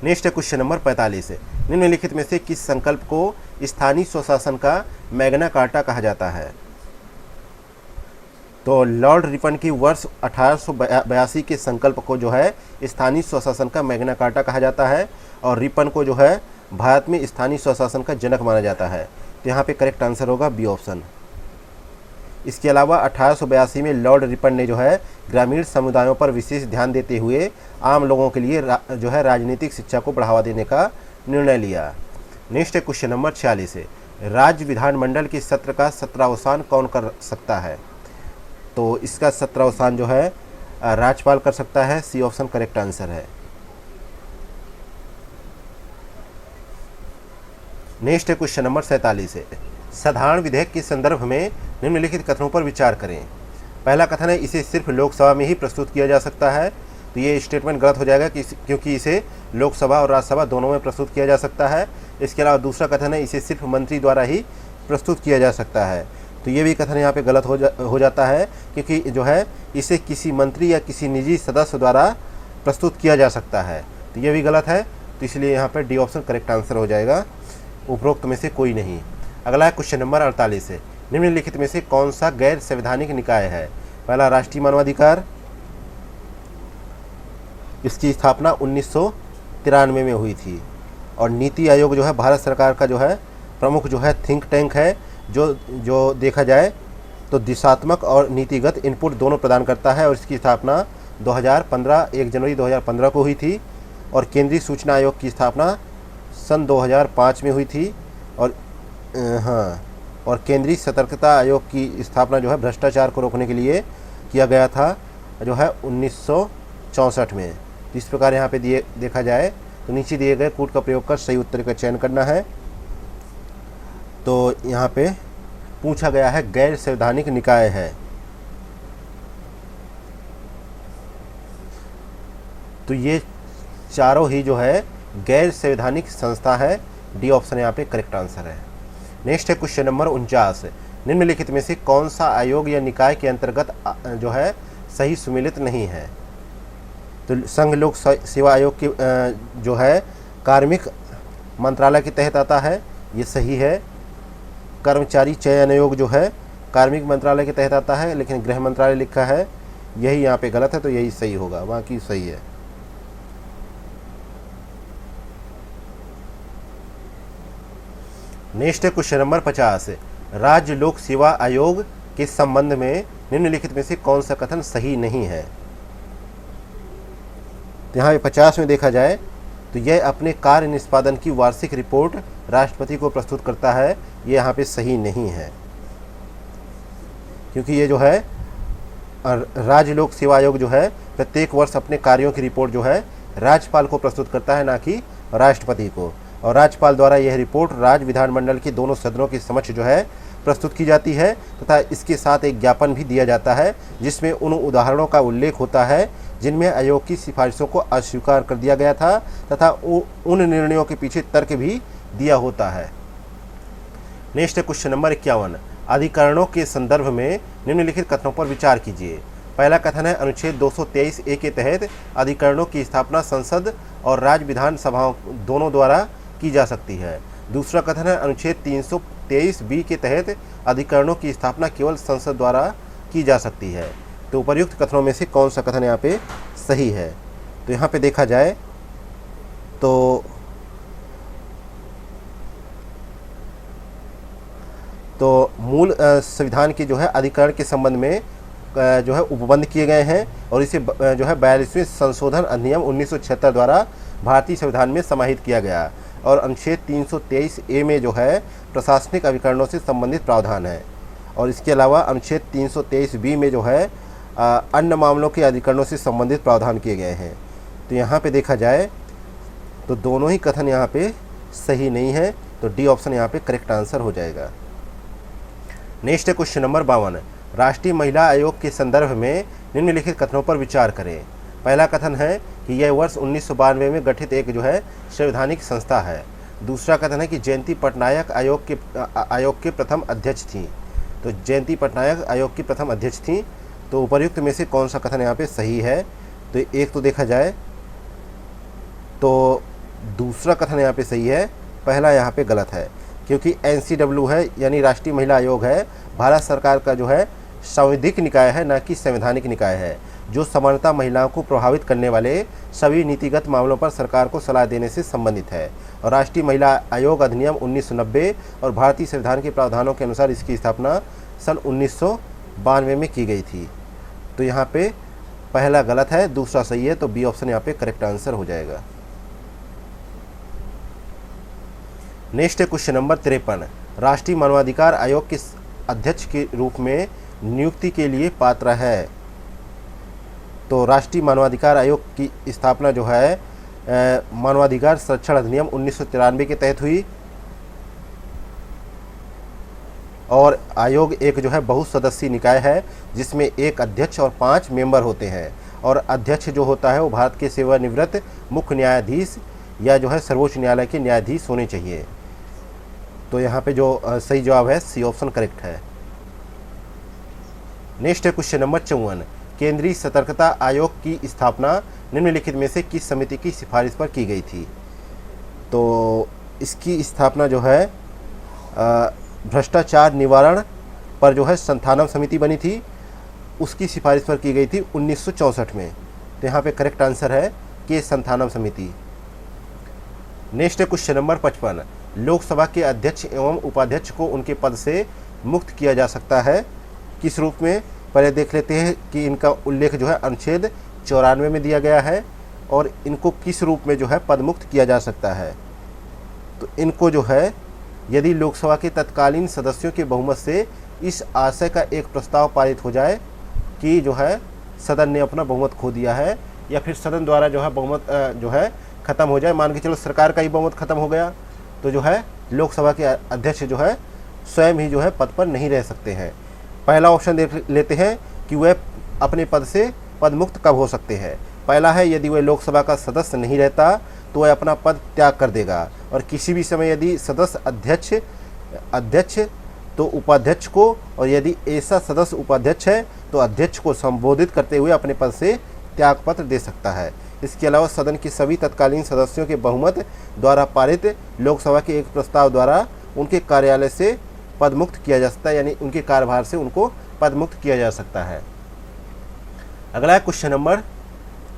नेक्स्ट है क्वेश्चन नंबर 45 है, निम्नलिखित में से किस संकल्प को स्थानीय स्वशासन का मैग्ना कार्टा कहा जाता है। तो लॉर्ड रिपन की वर्ष 1882 के संकल्प को जो है स्थानीय स्वशासन का मैग्ना कार्टा कहा जाता है, और रिपन को जो है भारत में स्थानीय स्वशासन का जनक माना जाता है। तो यहाँ पे करेक्ट आंसर होगा बी ऑप्शन। इसके अलावा 1882 में लॉर्ड रिपन ने जो है ग्रामीण समुदायों पर विशेष ध्यान देते हुए आम लोगों के लिए जो है राजनीतिक शिक्षा को बढ़ावा देने का निर्णय लिया। नेक्स्ट है क्वेश्चन नंबर 46 है, राज्य विधानमंडल के सत्र का सत्रावसान कौन कर सकता है? तो इसका सत्रावसान जो है राज्यपाल कर सकता है, सी ऑप्शन करेक्ट आंसर है। नेक्स्ट है क्वेश्चन नंबर 47 है, साधारण विधेयक के संदर्भ में निम्नलिखित कथनों पर विचार करें। पहला कथन है इसे सिर्फ लोकसभा में ही प्रस्तुत किया जा सकता है। तो ये स्टेटमेंट गलत हो जाएगा क्योंकि इसे लोकसभा और राज्यसभा दोनों में प्रस्तुत किया जा सकता है। इसके अलावा दूसरा कथन है इसे सिर्फ मंत्री द्वारा ही प्रस्तुत किया जा सकता है। तो ये भी कथन यहाँ पे गलत हो जाता है क्योंकि जो है इसे किसी मंत्री या किसी निजी सदस्य द्वारा प्रस्तुत किया जा सकता है। तो ये भी गलत है, तो इसलिए यहाँ पर डी ऑप्शन करेक्ट आंसर हो जाएगा, उपरोक्त में से कोई नहीं। अगला है क्वेश्चन नंबर 48 है, निम्नलिखित में से कौन सा गैर संवैधानिक निकाय है? पहला राष्ट्रीय मानवाधिकार, इसकी स्थापना 1993 में हुई थी। और नीति आयोग जो है भारत सरकार का जो है प्रमुख जो है थिंक टैंक है, जो देखा जाए तो दिशात्मक और नीतिगत इनपुट दोनों प्रदान करता है, और इसकी स्थापना 1 जनवरी 2015 को हुई थी। और केंद्रीय सूचना आयोग की स्थापना सन 2005 में हुई थी। और केंद्रीय सतर्कता आयोग की स्थापना जो है भ्रष्टाचार को रोकने के लिए किया गया था जो है 1964 में। इस प्रकार यहाँ पे देखा जाए तो नीचे दिए गए कूट का प्रयोग कर सही उत्तर का चयन करना है। तो यहाँ पे पूछा गया है गैर संवैधानिक निकाय है, तो ये चारों ही जो है गैर संवैधानिक संस्था है, डी ऑप्शन यहाँ पे करेक्ट आंसर है। नेक्स्ट है क्वेश्चन नंबर 49, निम्नलिखित में से कौन सा आयोग या निकाय के अंतर्गत जो है सही सुमेलित नहीं है? तो संघ लोक सेवा आयोग की जो है कार्मिक मंत्रालय के तहत आता है, ये सही है। कर्मचारी चयन आयोग जो है कार्मिक मंत्रालय के तहत आता है, लेकिन गृह मंत्रालय लिखा है, यही यहाँ पे गलत है, तो यही सही होगा, बाकी सही है। नेक्स्ट है क्वेश्चन नंबर 50, राज्य लोक सेवा आयोग के संबंध में निम्नलिखित में से कौन सा कथन सही नहीं है? तो यहाँ 50 में देखा जाए तो यह अपने कार्य निष्पादन की वार्षिक रिपोर्ट राष्ट्रपति को प्रस्तुत करता है, ये यहाँ पे सही नहीं है, क्योंकि ये जो है राज्य लोक सेवा आयोग जो है प्रत्येक वर्ष अपने कार्यों की रिपोर्ट जो है राज्यपाल को प्रस्तुत करता है, ना कि राष्ट्रपति को। और राज्यपाल द्वारा यह रिपोर्ट राज्य विधानमंडल के दोनों सदनों के समक्ष जो है प्रस्तुत की जाती है, तथा इसके साथ एक ज्ञापन भी दिया जाता है जिसमें उन उदाहरणों का उल्लेख होता है जिनमें आयोग की सिफारिशों को अस्वीकार कर दिया गया था, तथा उन निर्णयों के पीछे तर्क भी दिया होता है। नेक्स्ट है क्वेश्चन नंबर 51, अधिकरणों के संदर्भ में निम्नलिखित कथनों पर विचार कीजिए। पहला कथन है अनुच्छेद 223A के तहत अधिकरणों की स्थापना संसद और राज्य विधानसभाओं दोनों द्वारा की जा सकती है। दूसरा कथन है अनुच्छेद 323B के तहत अधिकरणों की स्थापना केवल संसद द्वारा की जा सकती है। तो उपर्युक्त कथनों में से कौन सा कथन यहाँ पे सही है? तो यहाँ पे देखा जाए तो मूल संविधान के जो है अधिकरण के संबंध में जो है उपबंध किए गए हैं, और इसे जो है 42वें संशोधन अधिनियम 1976 द्वारा भारतीय संविधान में समाहित किया गया। और अनुच्छेद 323A में जो है प्रशासनिक अभिकरणों से संबंधित प्रावधान है, और इसके अलावा अनुच्छेद 323B में जो है अन्य मामलों के अधिकरणों से संबंधित प्रावधान किए गए हैं। तो यहाँ पे देखा जाए तो दोनों ही कथन यहाँ पे सही नहीं है, तो डी ऑप्शन यहाँ पे करेक्ट आंसर हो जाएगा। नेक्स्ट है क्वेश्चन नंबर 52, राष्ट्रीय महिला आयोग के संदर्भ में निम्नलिखित कथनों पर विचार करें। पहला कथन है कि यह वर्ष 1992 में गठित एक जो है संवैधानिक संस्था है। दूसरा कथन है कि जयंती पटनायक आयोग के प्रथम अध्यक्ष थी। तो जयंती पटनायक आयोग की प्रथम अध्यक्ष थी। तो उपर्युक्त में से कौन सा कथन यहाँ पे सही है? तो एक तो देखा जाए तो दूसरा कथन यहाँ पे सही है, पहला यहाँ पे गलत है, क्योंकि NCW है यानी राष्ट्रीय महिला आयोग है, भारत सरकार का जो है संवैधानिक निकाय है, न कि संवैधानिक निकाय है, जो समानता महिलाओं को प्रभावित करने वाले सभी नीतिगत मामलों पर सरकार को सलाह देने से संबंधित है। और राष्ट्रीय महिला आयोग अधिनियम 1990 और भारतीय संविधान के प्रावधानों के अनुसार इसकी स्थापना सन 1992 में की गई थी। तो यहाँ पे पहला गलत है, दूसरा सही है, तो बी ऑप्शन यहाँ पे करेक्ट आंसर हो जाएगा। नेक्स्ट है क्वेश्चन नंबर 53। राष्ट्रीय मानवाधिकार आयोग किस अध्यक्ष के रूप में नियुक्ति के लिए पात्र है? तो राष्ट्रीय मानवाधिकार आयोग की स्थापना जो है मानवाधिकार संरक्षण अधिनियम 1993 के तहत हुई। और आयोग एक जो है बहुसदस्यीय निकाय है, जिसमें एक अध्यक्ष और 5 मेंबर होते हैं। और अध्यक्ष जो होता है वो भारत के सेवानिवृत्त मुख्य न्यायाधीश या जो है सर्वोच्च न्यायालय के न्यायाधीश होने चाहिए। तो यहाँ पे जो सही जवाब है सी ऑप्शन करेक्ट है। नेक्स्ट है क्वेश्चन नंबर 54। केंद्रीय सतर्कता आयोग की स्थापना निम्नलिखित में से किस समिति की सिफारिश पर की गई थी? तो इसकी स्थापना जो है भ्रष्टाचार निवारण पर जो है संथानम समिति बनी थी, उसकी सिफारिश पर की गई थी 1964 में। तो यहाँ पे करेक्ट आंसर है के संथानम समिति। नेक्स्ट है क्वेश्चन नंबर 55। लोकसभा के अध्यक्ष एवं उपाध्यक्ष को उनके पद से मुक्त किया जा सकता है किस रूप में? पहले देख लेते हैं कि इनका उल्लेख जो है अनुच्छेद 94 में दिया गया है और इनको किस रूप में जो है पद मुक्त किया जा सकता है। तो इनको जो है यदि लोकसभा के तत्कालीन सदस्यों के बहुमत से इस आशय का एक प्रस्ताव पारित हो जाए कि जो है सदन ने अपना बहुमत खो दिया है, या फिर सदन द्वारा जो है बहुमत जो है ख़त्म हो जाए, मान के चलो सरकार का ही बहुमत ख़त्म हो गया, तो जो है लोकसभा के अध्यक्ष जो है स्वयं ही जो है पद पर नहीं रह सकते हैं। पहला ऑप्शन देख लेते हैं कि वह अपने पद से पद मुक्त कब हो सकते हैं। पहला है यदि वह लोकसभा का सदस्य नहीं रहता तो वह अपना पद त्याग कर देगा, और किसी भी समय यदि सदस्य अध्यक्ष तो उपाध्यक्ष को, और यदि ऐसा सदस्य उपाध्यक्ष है तो अध्यक्ष को संबोधित करते हुए अपने पद से त्यागपत्र दे सकता है। इसके अलावा सदन के सभी तत्कालीन सदस्यों के बहुमत द्वारा पारित लोकसभा के एक प्रस्ताव द्वारा उनके कार्यालय से पद मुक्त किया जा सकता है, यानी उनके कार्यभार से उनको पद मुक्त किया जा सकता है। अगला है क्वेश्चन नंबर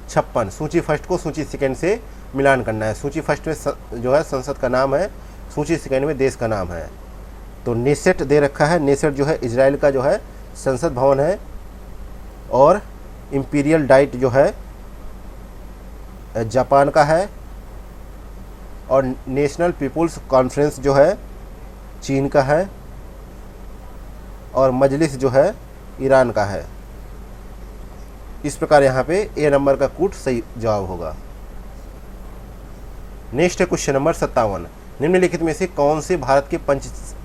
56। सूची फर्स्ट को सूची सेकंड से मिलान करना है। सूची फर्स्ट में जो है संसद का नाम है, सूची सेकंड में देश का नाम है। तो नेसेट दे रखा है, नेसेट जो है इजराइल का जो है संसद भवन है, और इम्पीरियल डाइट जो है जापान का है, और नेशनल पीपुल्स कॉन्फ्रेंस जो है चीन का है, और मजलिस जो है ईरान का है। इस प्रकार यहाँ पे ए नंबर का कूट सही जवाब होगा। नेक्स्ट है क्वेश्चन नंबर 57। निम्नलिखित में से कौन से भारत के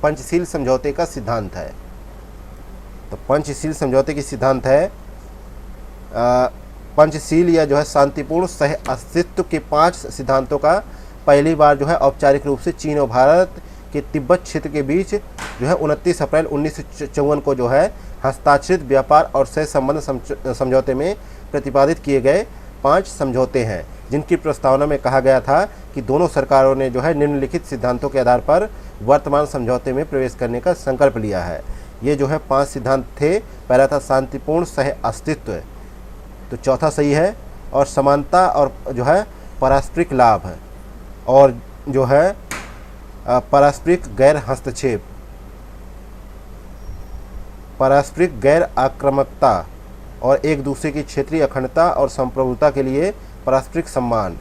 पंचशील समझौते का सिद्धांत है? तो पंचशील समझौते की सिद्धांत है पंचशील या जो है शांतिपूर्ण सह अस्तित्व के 5 सिद्धांतों का पहली बार जो है औपचारिक रूप से चीन और भारत के तिब्बत क्षेत्र के बीच जो है 29 अप्रैल 1954 को जो है हस्ताक्षरित व्यापार और सह संबंध समझौते में प्रतिपादित किए गए 5 समझौते हैं, जिनकी प्रस्तावना में कहा गया था कि दोनों सरकारों ने जो है निम्नलिखित सिद्धांतों के आधार पर वर्तमान समझौते में प्रवेश करने का संकल्प लिया है। ये जो है 5 सिद्धांत थे। पहला था शांतिपूर्ण सह अस्तित्व, तो चौथा सही है, और समानता और जो है पारस्परिक लाभ है, और जो है पारस्परिक गैर हस्तक्षेप, पारस्परिक गैर आक्रामकता, और एक दूसरे की क्षेत्रीय अखंडता और संप्रभुता के लिए पारस्परिक सम्मान।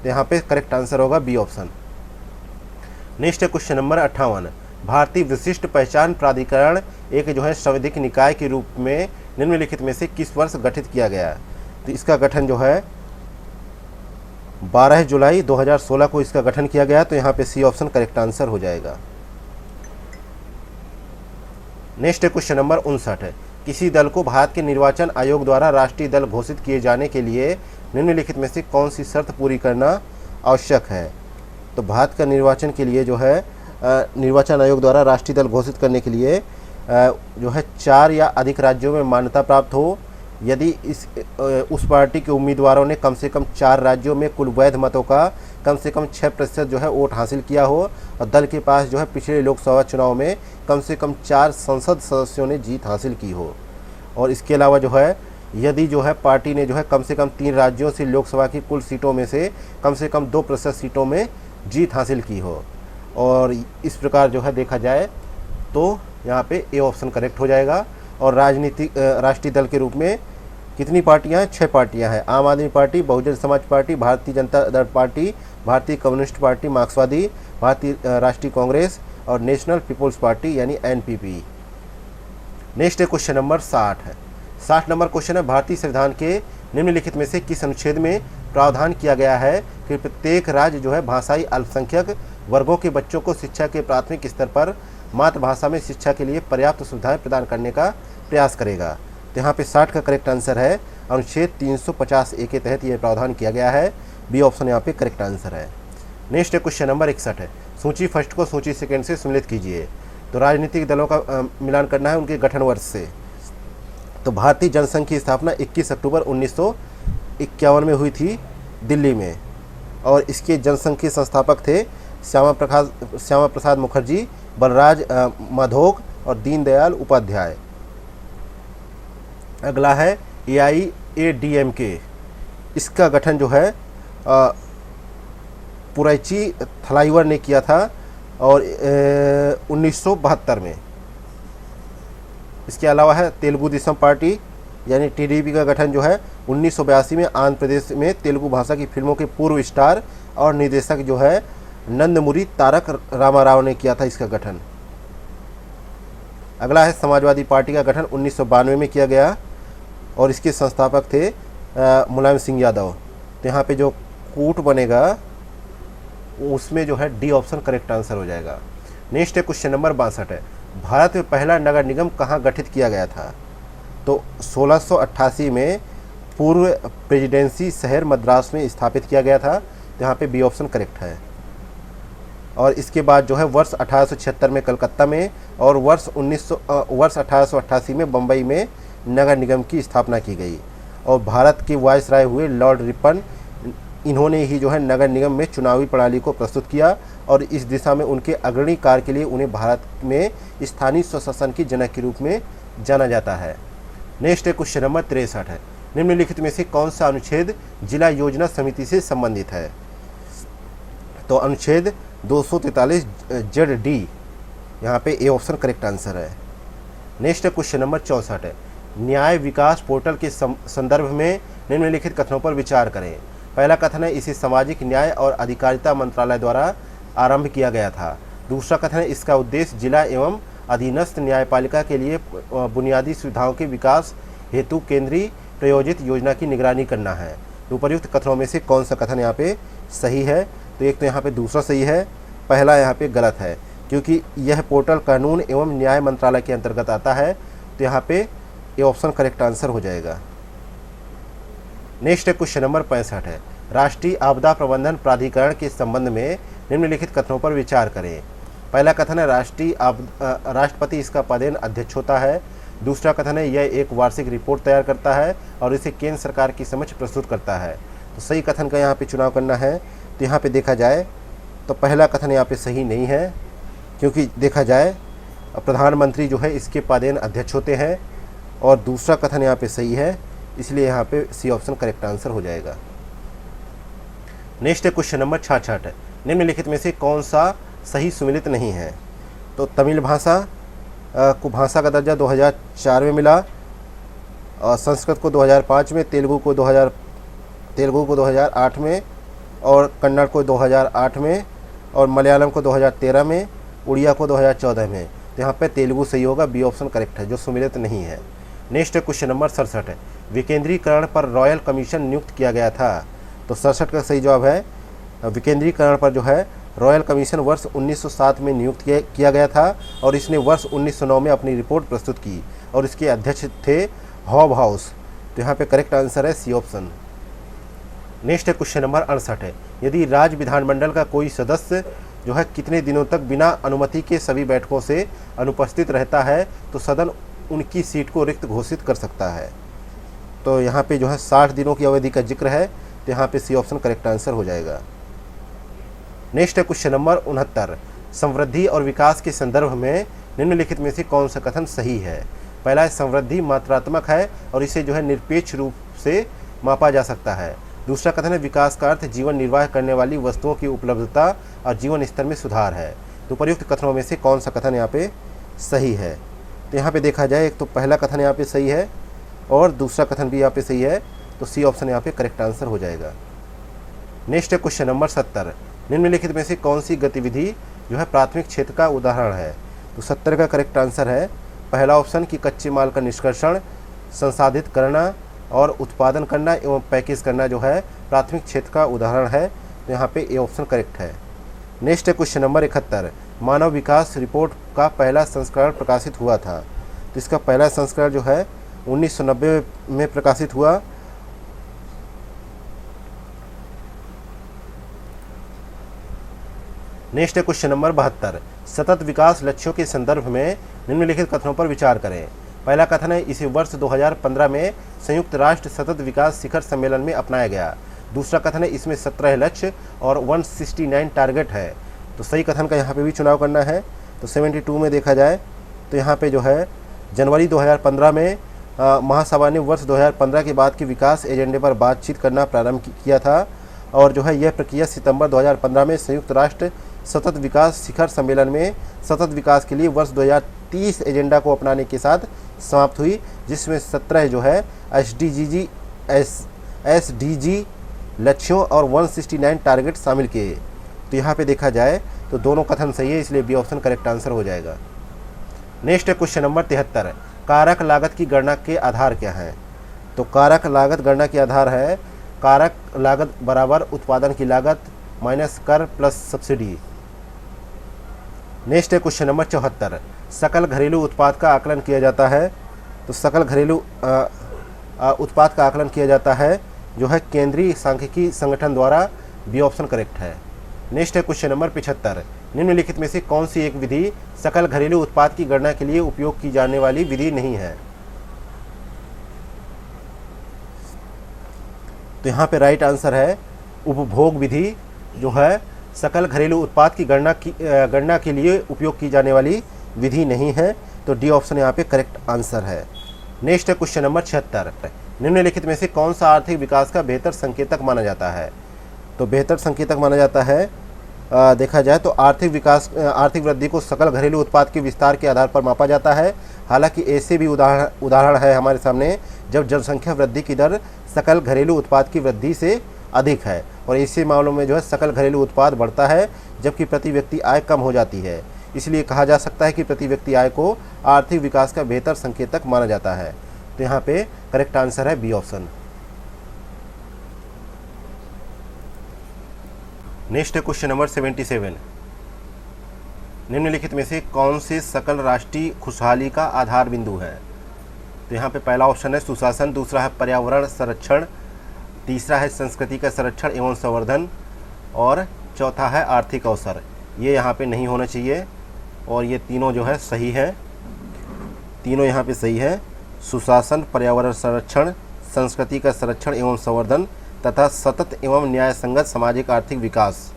तो यहाँ पे करेक्ट आंसर होगा बी ऑप्शन। नेक्स्ट है क्वेश्चन नंबर 58। भारतीय विशिष्ट पहचान प्राधिकरण एक जो है संवैधानिक निकाय के रूप में निम्नलिखित में से किस वर्ष गठित किया गया? तो इसका गठन जो है 12 जुलाई 2016 को इसका गठन किया गया। तो यहाँ पे सी ऑप्शन करेक्ट आंसर हो जाएगा। नेक्स्ट है क्वेश्चन नंबर 59। किसी दल को भारत के निर्वाचन आयोग द्वारा राष्ट्रीय दल घोषित किए जाने के लिए निम्नलिखित में से कौन सी शर्त पूरी करना आवश्यक है? तो भारत का निर्वाचन के लिए जो है निर्वाचन आयोग द्वारा राष्ट्रीय दल घोषित करने के लिए जो है 4 या अधिक राज्यों में मान्यता प्राप्त हो, यदि उस पार्टी के उम्मीदवारों ने कम से कम 4 राज्यों में कुल वैध मतों का कम से कम 6% जो है वोट हासिल किया हो और दल के पास जो है पिछले लोकसभा चुनाव में कम से कम 4 संसद सदस्यों ने जीत हासिल की हो। और इसके अलावा जो है यदि जो है पार्टी ने जो है कम से कम 3 राज्यों से लोकसभा की कुल सीटों में से कम 2% सीटों में जीत हासिल की हो। और इस प्रकार जो है देखा जाए तो यहाँ पे ए ऑप्शन करेक्ट हो जाएगा। और राष्ट्रीय दल के रूप में कितनी पार्टियां हैं? 6 पार्टियां हैं। आम आदमी party, Bahujan Samaj party, Bharatiya Janata Dal party, भारतीय कम्युनिस्ट पार्टी मार्क्सवादी, भारतीय राष्ट्रीय कांग्रेस और नेशनल पीपुल्स पार्टी यानी एनपीपी। नेक्स्ट है क्वेश्चन नंबर 60 है। 60 नंबर क्वेश्चन है, भारतीय संविधान के निम्नलिखित में से किस अनुच्छेद में प्रावधान किया गया है कि प्रत्येक राज्य जो है भाषाई अल्पसंख्यक वर्गों के बच्चों को शिक्षा के प्राथमिक स्तर पर मातृभाषा में शिक्षा के लिए पर्याप्त सुविधाएं प्रदान करने का प्रयास करेगा। तो यहाँ पे 60 का करेक्ट आंसर है अनुच्छेद 350A के तहत यह प्रावधान किया गया है। बी ऑप्शन यहाँ पे करेक्ट आंसर है। नेक्स्ट है क्वेश्चन नंबर 61 है, सूची फर्स्ट को सूची सेकंड से सम्मिलित कीजिए। तो राजनीतिक दलों का मिलान करना है उनके गठन वर्ष से। तो भारतीय जनसंघ की स्थापना 21 अक्टूबर 1951 में हुई थी दिल्ली में और इसके जनसंघ के संस्थापक थे श्यामा प्रसाद मुखर्जी, बलराज माधोक और दीनदयाल उपाध्याय। अगला है AIADMK। इसका गठन जो है पुरैची थलाइवर ने किया था और 1972 में। इसके अलावा है तेलुगु देशम पार्टी यानी TDP का गठन जो है 1982 में आंध्र प्रदेश में तेलुगु भाषा की फिल्मों के पूर्व स्टार और निर्देशक जो है नंदमुरी तारक रामाराव ने किया था इसका गठन। अगला है समाजवादी पार्टी का गठन 1992 में किया गया और इसके संस्थापक थे मुलायम सिंह यादव। तो यहाँ पे जो कूट बनेगा उसमें जो है डी ऑप्शन करेक्ट आंसर हो जाएगा। नेक्स्ट है क्वेश्चन नंबर 62 है, भारत में पहला नगर निगम कहाँ गठित किया गया था? तो 1688 में पूर्व प्रेसिडेंसी शहर मद्रास में स्थापित किया गया था। तो यहाँ पे बी ऑप्शन करेक्ट है। और इसके बाद जो है वर्ष 1876 में कलकत्ता में और वर्ष 1888 में बम्बई में नगर निगम की स्थापना की गई। और भारत के वायसराय हुए लॉर्ड रिपन, इन्होंने ही जो है नगर निगम में चुनावी प्रणाली को प्रस्तुत किया और इस दिशा में उनके अग्रणी कार्य के लिए उन्हें भारत में स्थानीय स्वशासन की जनक के रूप में जाना जाता है। नेक्स्ट है क्वेश्चन नंबर 63 है, निम्नलिखित में से कौन सा अनुच्छेद जिला योजना समिति से संबंधित है? तो अनुच्छेद 243 ZD, यहाँ पे ए ऑप्शन करेक्ट आंसर है। नेक्स्ट है क्वेश्चन नंबर 64 है, न्याय विकास पोर्टल के संदर्भ में निम्नलिखित कथनों पर विचार करें। पहला कथन है, इसे सामाजिक न्याय और अधिकारिता मंत्रालय द्वारा आरंभ किया गया था। दूसरा कथन है, इसका उद्देश्य जिला एवं अधीनस्थ न्यायपालिका के लिए बुनियादी सुविधाओं के विकास हेतु केंद्रीय प्रायोजित योजना की निगरानी करना है। तो उपर्युक्त कथनों में से कौन सा कथन यहाँ पे सही है? तो एक तो यहाँ पे दूसरा सही है, पहला यहाँ पे गलत है क्योंकि यह पोर्टल कानून एवं न्याय मंत्रालय के अंतर्गत आता है। तो यहाँ पे ये ऑप्शन करेक्ट आंसर हो जाएगा। नेक्स्ट है क्वेश्चन नंबर 65 है, राष्ट्रीय आपदा प्रबंधन प्राधिकरण के संबंध में निम्नलिखित कथनों पर विचार करें। पहला कथन है, राष्ट्रपति इसका पदेन अध्यक्ष होता है। दूसरा कथन है, यह एक वार्षिक रिपोर्ट तैयार करता है और इसे केंद्र सरकार की समक्ष प्रस्तुत करता है। तो सही कथन का यहाँ पे चुनाव करना है। तो यहाँ पे देखा जाए तो पहला कथन यहाँ पे सही नहीं है क्योंकि देखा जाए प्रधानमंत्री जो है इसके पदेन अध्यक्ष होते हैं। और दूसरा कथन यहाँ पे सही है, इसलिए यहाँ पे सी ऑप्शन करेक्ट आंसर हो जाएगा। नेक्स्ट है क्वेश्चन नंबर 66 है, निम्नलिखित में से कौन सा सही सुमेलित नहीं है? तो तमिल भाषा को भाषा का दर्जा 2004 में मिला और संस्कृत को 2005 में, तेलुगु को 2008 में और कन्नड़ को 2008 में और मलयालम को 2013 में, उड़िया को 2014 में। तो यहाँ पे तेलुगु सही होगा, बी ऑप्शन करेक्ट है जो सुमेलित नहीं है। नेक्स्ट है क्वेश्चन नंबर 67 है, विकेंद्रीकरण पर रॉयल कमीशन नियुक्त किया गया था। तो 67 का सही जवाब है, विकेंद्रीकरण पर जो है रॉयल कमीशन वर्ष 1907 में नियुक्त किया गया था और इसने वर्ष 1909 में अपनी रिपोर्ट प्रस्तुत की और इसके अध्यक्ष थे हॉब हाउस। तो यहाँ पे करेक्ट आंसर है सी ऑप्शन। नेक्स्ट है क्वेश्चन नंबर 68 है, यदि राज्य विधानमंडल का कोई सदस्य जो है कितने दिनों तक बिना अनुमति के सभी बैठकों से अनुपस्थित रहता है तो सदन उनकी सीट को रिक्त घोषित कर सकता है। तो यहाँ पे जो है 60 दिनों की अवधि का जिक्र है, तो यहाँ पे सी ऑप्शन करेक्ट आंसर हो जाएगा। नेक्स्ट है क्वेश्चन नंबर 69, समृद्धि और विकास के संदर्भ में निम्नलिखित में से कौन सा कथन सही है। पहला है समृद्धि मात्रात्मक है और इसे जो है निरपेक्ष रूप से मापा जा सकता है। दूसरा कथन है विकास का अर्थ जीवन निर्वाह करने वाली वस्तुओं की उपलब्धता और जीवन स्तर में सुधार है। तो उपयुक्त कथनों में से कौन सा कथन यहाँ पे सही है। तो यहाँ पे देखा जाए, एक तो पहला कथन यहाँ पे सही है और दूसरा कथन भी यहाँ पे सही है, तो सी ऑप्शन यहाँ पे करेक्ट आंसर हो जाएगा। नेक्स्ट है क्वेश्चन नंबर 70, निम्नलिखित में से कौन सी गतिविधि जो है प्राथमिक क्षेत्र का उदाहरण है। तो 70 का करेक्ट आंसर है पहला ऑप्शन कि कच्चे माल का निष्कर्षण, संसाधित करना और उत्पादन करना एवं पैकेज करना जो है प्राथमिक क्षेत्र का उदाहरण है। तो यहाँ पे ए ऑप्शन करेक्ट है। नेक्स्ट है क्वेश्चन नंबर 71, मानव विकास रिपोर्ट का पहला संस्करण प्रकाशित हुआ था। तो इसका पहला संस्करण जो है 1990 में प्रकाशित हुआ। नेक्स्ट है क्वेश्चन नंबर 72, सतत विकास लक्ष्यों के संदर्भ में निम्नलिखित कथनों पर विचार करें। पहला कथन है इसे वर्ष 2015 में संयुक्त राष्ट्र सतत विकास शिखर सम्मेलन में अपनाया गया। दूसरा कथन है इसमें 17 लक्ष्य और 169 टारगेट है। तो सही कथन का यहाँ पे भी चुनाव करना है। तो 72 में देखा जाए तो यहाँ पे जो है जनवरी 2015 में महासभा ने वर्ष 2015 के बाद के विकास एजेंडे पर बातचीत करना प्रारंभ किया था और जो है यह प्रक्रिया सितंबर 2015 में संयुक्त राष्ट्र सतत विकास शिखर सम्मेलन में सतत विकास के लिए वर्ष 2030 एजेंडा को अपनाने के साथ समाप्त हुई, जिसमें 17 जो है एसडीजी लक्ष्यों और 169 टारगेट शामिल किए। तो यहाँ पे देखा जाए तो दोनों कथन सही है, इसलिए बी ऑप्शन करेक्ट आंसर हो जाएगा। नेक्स्ट है क्वेश्चन नंबर 73, कारक लागत की गणना के आधार क्या है। तो कारक लागत गणना के आधार है कारक लागत बराबर उत्पादन की लागत माइनस कर प्लस सब्सिडी। नेक्स्ट है क्वेश्चन नंबर 74, सकल घरेलू उत्पाद का आकलन किया जाता है। तो सकल घरेलू उत्पाद का आकलन किया जाता है जो है केंद्रीय सांख्यिकी संगठन द्वारा। बी ऑप्शन करेक्ट है। नेक्स्ट है क्वेश्चन नंबर 75, निम्नलिखित में से कौन सी एक विधि सकल घरेलू उत्पाद की गणना के लिए उपयोग की जाने वाली विधि नहीं है। तो यहाँ पे राइट आंसर है उपभोग विधि जो है सकल घरेलू उत्पाद की गणना के लिए उपयोग की जाने वाली विधि नहीं है। तो डी ऑप्शन यहाँ पे करेक्ट आंसर है। नेक्स्ट है क्वेश्चन नंबर 76, निम्नलिखित में से कौन सा आर्थिक विकास का बेहतर संकेतक माना जाता है। तो बेहतर संकेतक माना जाता है देखा जाए तो आर्थिक वृद्धि को सकल घरेलू उत्पाद के विस्तार के आधार पर मापा जाता है। हालांकि ऐसे भी उदाहरण है हमारे सामने जब जनसंख्या वृद्धि की दर सकल घरेलू उत्पाद की वृद्धि से अधिक है, और ऐसे मामलों में जो है सकल घरेलू उत्पाद बढ़ता है जबकि प्रति व्यक्ति आय कम हो जाती है। इसलिए कहा जा सकता है कि प्रति व्यक्ति आय को आर्थिक विकास का बेहतर संकेतक माना जाता है। तो यहाँ पे करेक्ट आंसर है बी ऑप्शन। नेक्स्ट है क्वेश्चन नंबर 77, निम्नलिखित में से कौन से सकल राष्ट्रीय खुशहाली का आधार बिंदु है। तो यहाँ पे पहला ऑप्शन है सुशासन, दूसरा है पर्यावरण संरक्षण, तीसरा है संस्कृति का संरक्षण एवं संवर्धन और चौथा है आर्थिक अवसर। ये यहाँ पे नहीं होना चाहिए और ये तीनों जो है सही है, तीनों यहाँ पे सही है। सुशासन, पर्यावरण संरक्षण, संस्कृति का संरक्षण एवं संवर्धन तथा सतत एवं न्याय संगत सामाजिक आर्थिक विकास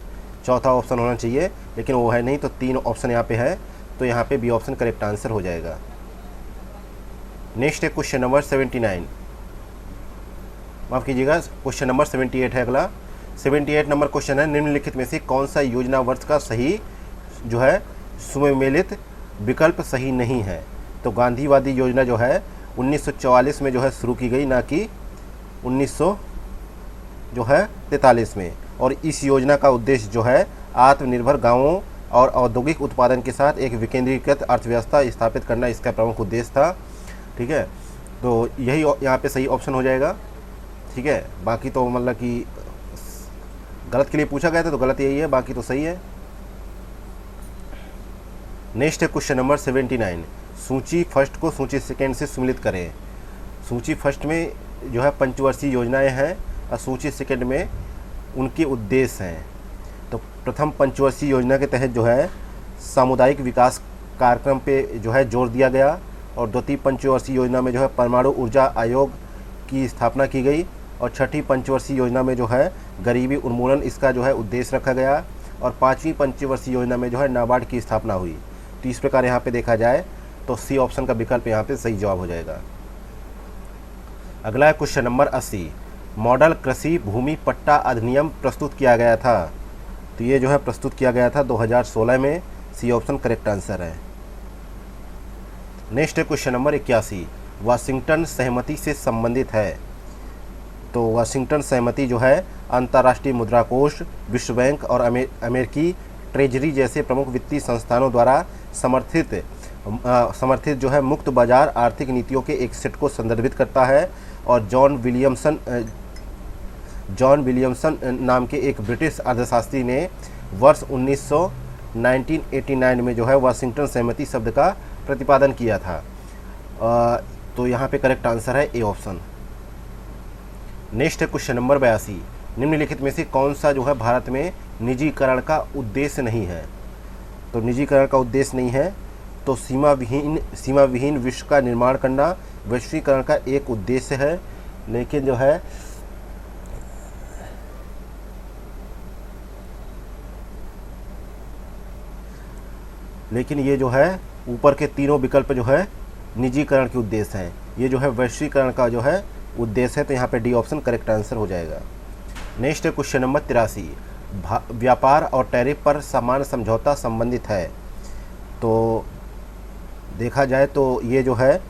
चौथा ऑप्शन होना चाहिए, लेकिन वो है नहीं, तो तीन ऑप्शन यहाँ पे है। तो यहाँ पे बी ऑप्शन करेक्ट आंसर हो जाएगा। नेक्स्ट है क्वेश्चन नंबर 79, माफ़ कीजिएगा क्वेश्चन नंबर 78 है अगला। 78 नंबर क्वेश्चन है, निम्नलिखित में से कौन सा योजना वर्ष का सही जो है सुमेलित विकल्प सही नहीं है। तो गांधीवादी योजना जो है 1944 में जो है शुरू की गई, ना कि 1943 में, और इस योजना का उद्देश्य जो है आत्मनिर्भर गांवों और औद्योगिक उत्पादन के साथ एक विकेंद्रीकृत अर्थव्यवस्था स्थापित करना इसका प्रमुख उद्देश्य था। ठीक है, तो यही यहाँ पे सही ऑप्शन हो जाएगा। ठीक है, बाकी तो मतलब कि गलत के लिए पूछा गया था तो गलत यही है, बाकी तो सही है। नेक्स्ट है क्वेश्चन नंबर 79, सूची फर्स्ट को सूची सेकेंड से सम्मिलित करें। सूची फर्स्ट में जो है पंचवर्षीय योजनाएं हैं और सूची सेकेंड में उनके उद्देश्य हैं। तो प्रथम पंचवर्षीय योजना के तहत जो है सामुदायिक विकास कार्यक्रम पे जो है जोर दिया गया, और द्वितीय पंचवर्षीय योजना में जो है परमाणु ऊर्जा आयोग की स्थापना की गई। और छठी पंचवर्षीय योजना में जो है गरीबी उन्मूलन इसका जो है उद्देश्य रखा गया। और पाँचवीं पंचवर्षीय योजना में जो है नाबार्ड की स्थापना हुई। तो इस प्रकार यहाँ पे देखा जाए तो सी ऑप्शन का विकल्प यहाँ पे सही जवाब हो जाएगा। अगला है क्वेश्चन नंबर 80, मॉडल कृषि भूमि पट्टा अधिनियम प्रस्तुत किया गया था। तो ये जो है प्रस्तुत किया गया था 2016 में। सी ऑप्शन करेक्ट आंसर है। नेक्स्ट है क्वेश्चन नंबर 81, वाशिंगटन सहमति से संबंधित है। तो वाशिंगटन सहमति जो है अंतर्राष्ट्रीय मुद्रा कोष, विश्व बैंक और अमेरिकी ट्रेजरी जैसे प्रमुख वित्तीय संस्थानों द्वारा समर्थित जो है मुक्त बाजार आर्थिक नीतियों के एक सेट को संदर्भित करता है। और जॉन विलियमसन नाम के एक ब्रिटिश अर्थशास्त्री ने वर्ष 1989 में जो है वाशिंगटन सहमति शब्द का प्रतिपादन किया था। तो यहाँ पे करेक्ट आंसर है ए ऑप्शन। नेक्स्ट है क्वेश्चन नंबर 82, निम्नलिखित में से कौन सा जो है भारत में निजीकरण का उद्देश्य नहीं है। तो निजीकरण का उद्देश्य नहीं है तो सीमा विहीन विश्व का निर्माण करना वैश्वीकरण का एक उद्देश्य है। लेकिन जो है ये जो है ऊपर के तीनों विकल्प जो है निजीकरण के उद्देश्य हैं। ये जो है वैश्वीकरण का जो है उद्देश्य है। तो यहाँ पे डी ऑप्शन करेक्ट आंसर हो जाएगा। नेक्स्ट है क्वेश्चन नंबर 83, व्यापार और टैरिफ पर सामान्य समझौता संबंधित है। तो देखा जाए तो ये जो है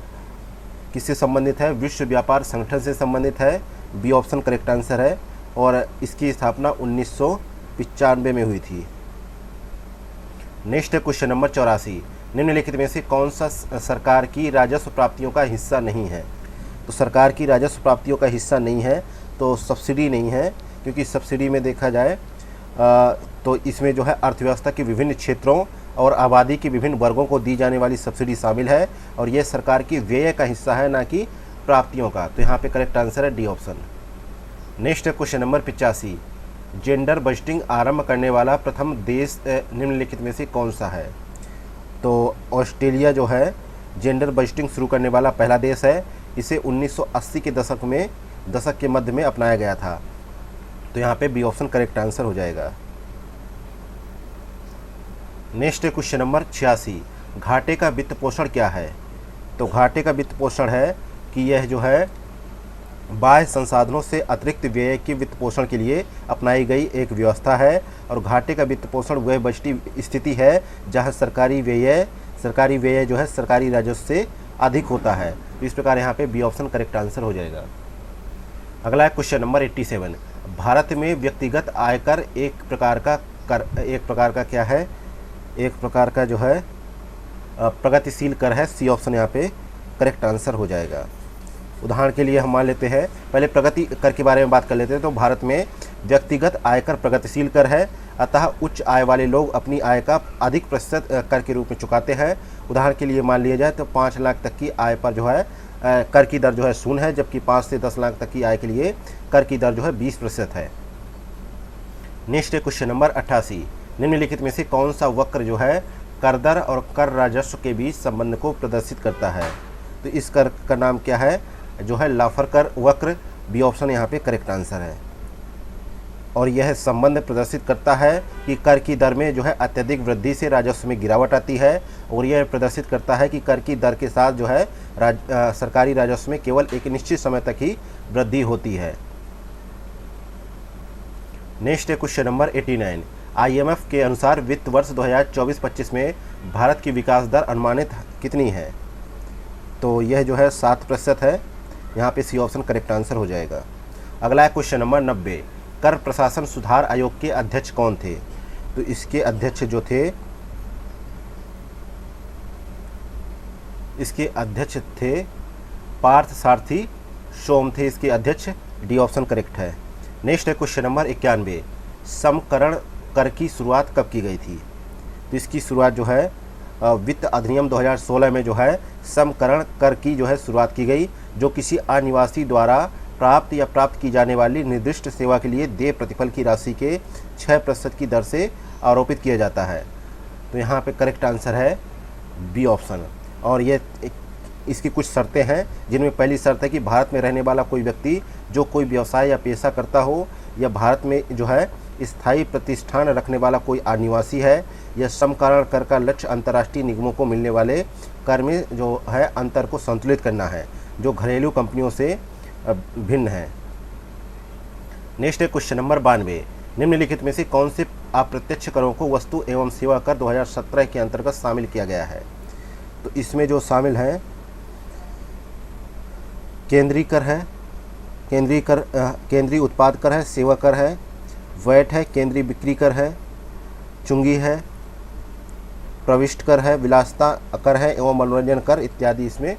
किससे संबंधित है, विश्व व्यापार संगठन से संबंधित है। बी ऑप्शन करेक्ट आंसर है। और इसकी स्थापना 1995 में हुई थी। नेक्स्ट है क्वेश्चन नंबर 84, निम्नलिखित में से कौन सा सरकार की राजस्व प्राप्तियों का हिस्सा नहीं है। तो सरकार की राजस्व प्राप्तियों का हिस्सा नहीं है तो सब्सिडी नहीं है, क्योंकि सब्सिडी में देखा जाए तो इसमें जो है अर्थव्यवस्था के विभिन्न क्षेत्रों और आबादी के विभिन्न वर्गों को दी जाने वाली सब्सिडी शामिल है। और ये सरकार की व्यय का हिस्सा है, ना कि प्राप्तियों का। तो यहाँ पे करेक्ट आंसर है डी ऑप्शन। नेक्स्ट है क्वेश्चन नंबर 85, जेंडर बजटिंग आरंभ करने वाला प्रथम देश निम्नलिखित में से कौन सा है। तो ऑस्ट्रेलिया जो है जेंडर बजटिंग शुरू करने वाला पहला देश है। इसे 1980 के दशक के मध्य में अपनाया गया था। तो यहाँ पे बी ऑप्शन करेक्ट आंसर हो जाएगा। नेक्स्ट है क्वेश्चन नंबर 86, घाटे का वित्त पोषण क्या है। तो घाटे का वित्त पोषण है कि यह जो है बाह्य संसाधनों से अतिरिक्त व्यय के वित्त पोषण के लिए अपनाई गई एक व्यवस्था है। और घाटे का वित्त पोषण वह बजटीय स्थिति है जहां सरकारी व्यय जो है सरकारी राजस्व से अधिक होता है। तो इस प्रकार यहाँ पे बी ऑप्शन करेक्ट आंसर हो जाएगा। अगला है क्वेश्चन नंबर 87, भारत में व्यक्तिगत आयकर एक प्रकार का जो है प्रगतिशील कर है। सी ऑप्शन यहाँ पे करेक्ट आंसर हो जाएगा। उदाहरण के लिए हम मान लेते हैं, पहले प्रगति कर के बारे में बात कर लेते हैं। तो भारत में व्यक्तिगत आयकर प्रगतिशील कर है, अतः उच्च आय वाले लोग अपनी आय का अधिक प्रतिशत कर के रूप में चुकाते हैं। उदाहरण के लिए मान लिया जाए तो 5 लाख तक की आय पर जो है कर की दर जो है 0 है, जबकि 5 से 10 लाख तक की आय के लिए कर की दर जो है 20% है। नेक्स्ट है क्वेश्चन नंबर 88, निम्नलिखित में से कौन सा वक्र जो है कर दर और कर राजस्व के बीच संबंध को प्रदर्शित करता है। तो इस कर का नाम क्या है, जो है लाफर कर वक्र। बी ऑप्शन यहाँ पे करेक्ट आंसर है। और यह संबंध प्रदर्शित करता है कि कर की दर में जो है अत्यधिक वृद्धि से राजस्व में गिरावट आती है। और यह प्रदर्शित करता है कि कर की दर के साथ जो है सरकारी राजस्व में केवल एक निश्चित समय तक ही वृद्धि होती है। नेक्स्ट है क्वेश्चन नंबर 89, IMF के अनुसार वित्त वर्ष 2024-25 में भारत की विकास दर अनुमानित कितनी है। तो यह जो है 7% है। यहाँ पे सी ऑप्शन करेक्ट आंसर हो जाएगा। अगला है क्वेश्चन नंबर 90, कर प्रशासन सुधार आयोग के अध्यक्ष कौन थे। तो इसके अध्यक्ष थे पार्थ सारथी सोम थे इसके अध्यक्ष। डी ऑप्शन करेक्ट है। नेक्स्ट है क्वेश्चन नंबर 91, समकरण कर की शुरुआत कब की गई थी। तो इसकी शुरुआत जो है वित्त अधिनियम 2016 में जो है समकरण कर की जो है शुरुआत की गई, जो किसी अनिवासी द्वारा प्राप्त की जाने वाली निर्दिष्ट सेवा के लिए देय प्रतिफल की राशि के 6% की दर से आरोपित किया जाता है। तो यहाँ पे करेक्ट आंसर है बी ऑप्शन। और ये इसकी कुछ शर्तें हैं, जिनमें पहली शर्त है कि भारत में रहने वाला कोई व्यक्ति जो कोई व्यवसाय या पेशा करता हो, या भारत में जो है स्थायी प्रतिष्ठान रखने वाला कोई आदिवासी है, या श्रम कारण कर का लक्ष्य अंतर्राष्ट्रीय निगमों को मिलने वाले कर में जो है अंतर को संतुलित करना है, जो घरेलू कंपनियों से भिन्न है। नेक्स्ट है क्वेश्चन नंबर 92, निम्नलिखित में से कौन से अप्रत्यक्ष करों को वस्तु एवं सेवा कर 2017 के अंतर्गत शामिल किया गया है? तो इसमें जो शामिल है केंद्रीय कर है, केंद्रीय उत्पाद कर है, सेवा कर है, वैट है, केंद्रीय बिक्री कर है, चुंगी है, प्रविष्ट कर है, विलासिता कर है एवं मनोरंजन कर इत्यादि इसमें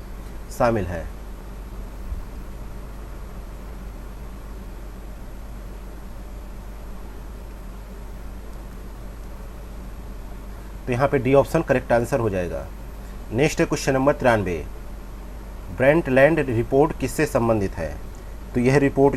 शामिल है। तो यहाँ पे डी ऑप्शन करेक्ट आंसर हो जाएगा। नेक्स्ट है क्वेश्चन नंबर 93, ब्रेंटलैंड रिपोर्ट किससे संबंधित है? तो यह रिपोर्ट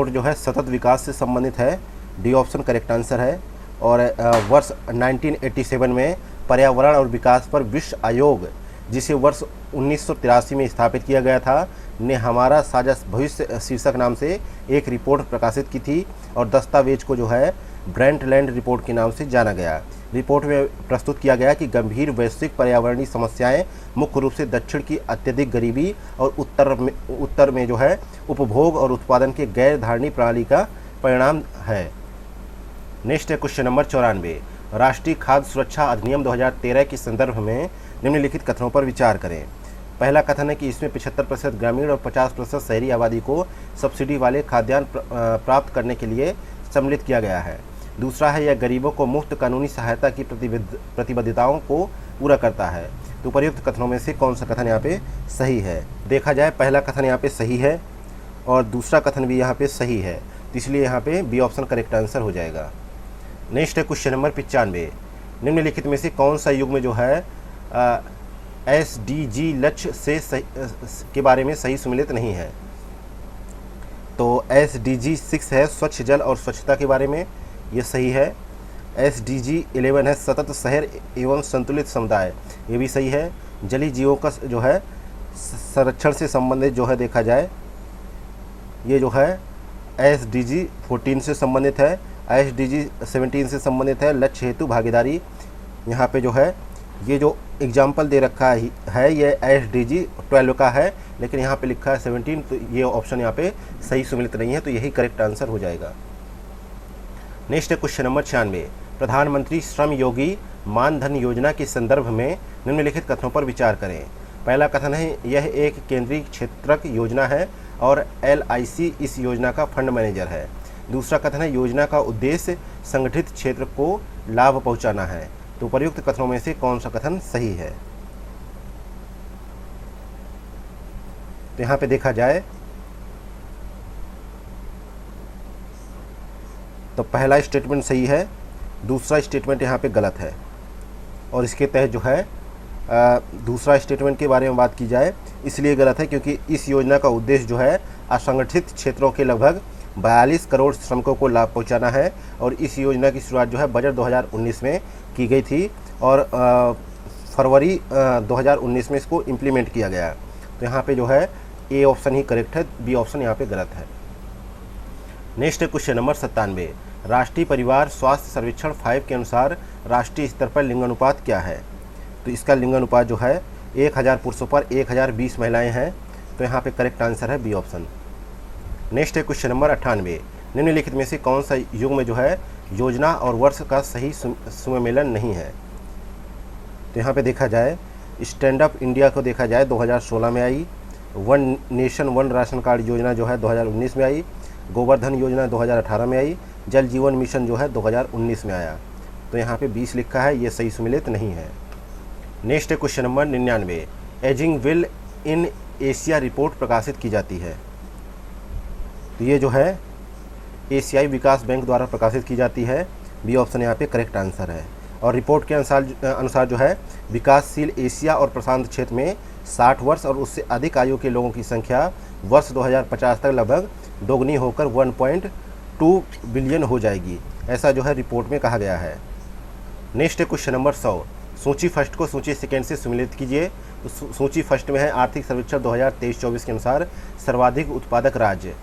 जो है सतत विकास से संबंधित है। डी ऑप्शन करेक्ट आंसर है। और वर्ष 1987 में पर्यावरण और विकास पर विश्व आयोग, जिसे वर्ष 1983 में स्थापित किया गया था, ने हमारा साझा भविष्य शीर्षक नाम से एक रिपोर्ट प्रकाशित की थी और दस्तावेज को जो है ब्रेंटलैंड रिपोर्ट के नाम से जाना गया। रिपोर्ट में प्रस्तुत किया गया कि गंभीर वैश्विक पर्यावरणीय समस्याएं मुख्य रूप से दक्षिण की अत्यधिक गरीबी और उत्तर में जो है उपभोग और उत्पादन के गैर धारणी प्रणाली का परिणाम है। नेक्स्ट है क्वेश्चन नंबर 94, राष्ट्रीय खाद्य सुरक्षा अधिनियम 2013 के संदर्भ में निम्नलिखित कथनों पर विचार करें। पहला कथन है कि इसमें 75% ग्रामीण और 50% शहरी आबादी को सब्सिडी वाले खाद्यान्न प्राप्त करने के लिए सम्मिलित किया गया है। दूसरा है यह गरीबों को मुफ्त कानूनी सहायता की प्रतिबद्धताओं को पूरा करता है। तो उपर्युक्त कथनों में से कौन सा कथन यहाँ पे सही है? देखा जाए पहला कथन यहाँ पे सही है और दूसरा कथन भी यहाँ पे सही है, तो इसलिए यहाँ पे बी ऑप्शन करेक्ट आंसर हो जाएगा। नेक्स्ट है क्वेश्चन नंबर 95, निम्नलिखित में से कौन सा युग में जो है SDG लक्ष्य से के बारे में सही सुमेलित नहीं है? तो SDG 6 है स्वच्छ जल और स्वच्छता के बारे में, ये सही है। SDG 11 है सतत शहर एवं संतुलित समुदाय, ये भी सही है। जलीय जीवों का जो है संरक्षण से संबंधित जो है देखा जाए, ये जो है SDG 14 से संबंधित है, SDG 17 से संबंधित है। लक्ष्य हेतु भागीदारी, यहाँ पे जो है ये जो एग्जाम्पल दे रखा है ये SDG 12 का है, लेकिन यहाँ पे लिखा है 17, तो ये ऑप्शन यहाँ पे सही सुमेलित नहीं है, तो यही करेक्ट आंसर हो जाएगा। नेक्स्ट है क्वेश्चन नंबर 96, प्रधानमंत्री श्रम योगी मानधन योजना के संदर्भ में निम्नलिखित कथनों पर विचार करें। पहला कथन है यह एक केंद्रीय क्षेत्रक योजना है और LIC इस योजना का फंड मैनेजर है। दूसरा कथन है योजना का उद्देश्य संगठित क्षेत्र को लाभ पहुंचाना है। तो उपर्युक्त कथनों में से कौन सा कथन सही है? तो यहाँ पे देखा जाए तो पहला स्टेटमेंट सही है, दूसरा स्टेटमेंट यहाँ पे गलत है। और इसके तहत जो है दूसरा स्टेटमेंट के बारे में बात की जाए इसलिए गलत है क्योंकि इस योजना का उद्देश्य जो है असंगठित क्षेत्रों के लगभग 42 करोड़ श्रमिकों को लाभ पहुंचाना है। और इस योजना की शुरुआत जो है बजट 2019 में की गई थी और फरवरी 2019 में इसको इम्प्लीमेंट किया गया। तो यहाँ पे जो है ए ऑप्शन ही करेक्ट है, बी ऑप्शन यहाँ पे गलत है। नेक्स्ट है क्वेश्चन नंबर 97, राष्ट्रीय परिवार स्वास्थ्य सर्वेक्षण 5 के अनुसार राष्ट्रीय स्तर पर लिंगानुपात क्या है? तो इसका लिंगानुपात जो है 1000 पुरुषों पर 1020 महिलाएं हैं। तो यहाँ पे करेक्ट आंसर है बी ऑप्शन। नेक्स्ट है क्वेश्चन नंबर 98, निम्नलिखित में से कौन सा युग में जो है योजना और वर्ष का सही सुमेलन नहीं है? तो यहाँ पे देखा जाए स्टैंड अप इंडिया को देखा जाए 2016 में आई, one nation one ration card योजना जो है 2019 में आई, गोवर्धन योजना 2018 में आई, जल जीवन मिशन जो है 2019 में आया। तो यहाँ पे 20 लिखा है, ये सही सुमेलित नहीं है। नेक्स्ट है question number 99, ageing will in Asia report प्रकाशित की जाती है। तो ये जो है एशियाई विकास बैंक द्वारा प्रकाशित की जाती है। बी ऑप्शन यहाँ पे करेक्ट आंसर है। और रिपोर्ट के अनुसार जो है विकासशील एशिया और प्रशांत क्षेत्र में 60 वर्ष और उससे अधिक आयु के लोगों की संख्या वर्ष 2050 तक लगभग दोगुनी होकर 1.2 बिलियन हो जाएगी, ऐसा जो है रिपोर्ट में कहा गया है। नेक्स्ट है क्वेश्चन नंबर 100, सूची फर्स्ट को सूची सेकेंड से सम्मिलित कीजिए। तो सूची फर्स्ट में है आर्थिक सर्वेक्षण 2023-24 के अनुसार सर्वाधिक उत्पादक राज्य,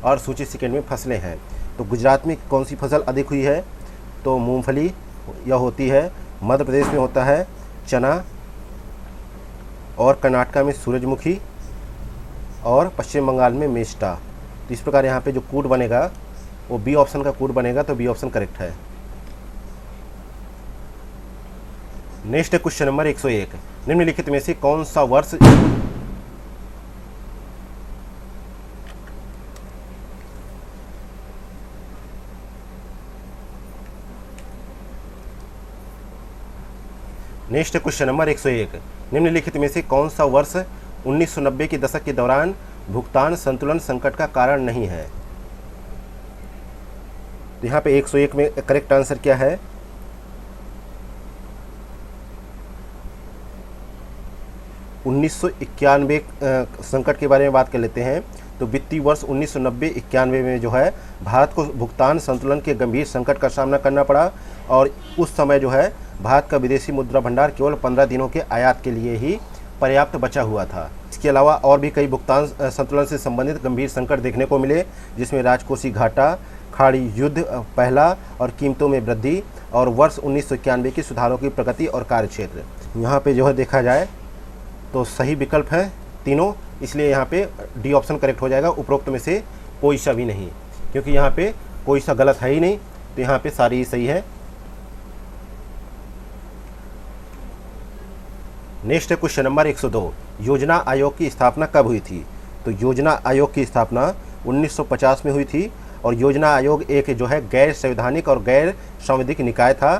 और सूची सेकेंड में फसलें हैं। तो गुजरात में कौन सी फसल अधिक हुई है? तो मूंगफली यह होती है। मध्य प्रदेश में होता है चना, और कर्नाटक में सूरजमुखी, और पश्चिम बंगाल में मेस्टा। तो इस प्रकार यहाँ पे जो कोड बनेगा वो बी ऑप्शन का कोड बनेगा, तो बी ऑप्शन करेक्ट है। नेक्स्ट क्वेश्चन नंबर 101, निम्नलिखित में से कौन सा वर्ष नेक्स्ट क्वेश्चन नंबर 101, निम्नलिखित में से कौन सा वर्ष 1990 के दशक के दौरान भुगतान संतुलन संकट का कारण नहीं है? तो यहाँ पे 101 में करेक्ट आंसर क्या है? 1991 संकट के बारे में बात कर लेते हैं। तो वित्तीय वर्ष 1990-91 में जो है भारत को भुगतान संतुलन के गंभीर संकट का सामना करना पड़ा, और उस समय जो है भारत का विदेशी मुद्रा भंडार केवल 15 दिनों के आयात के लिए ही पर्याप्त बचा हुआ था। इसके अलावा और भी कई भुगतान संतुलन से संबंधित गंभीर संकट देखने को मिले, जिसमें राजकोषीय घाटा, खाड़ी युद्ध पहला, और कीमतों में वृद्धि, और वर्ष 1991 के सुधारों की प्रगति और कार्यक्षेत्र। यहाँ पे जो है देखा जाए तो सही विकल्प है तीनों, इसलिए यहाँ पे डी ऑप्शन करेक्ट हो जाएगा। उपरोक्त में से कोई सा भी नहीं, क्योंकि यहाँ पे कोई सा गलत है ही नहीं, तो यहाँ पे सारी ही सही है। नेक्स्ट क्वेश्चन नंबर 102, योजना आयोग की स्थापना कब हुई थी? तो योजना आयोग की स्थापना 1950 में हुई थी, और योजना आयोग एक जो है गैर संवैधानिक और गैर संवैधानिक निकाय था।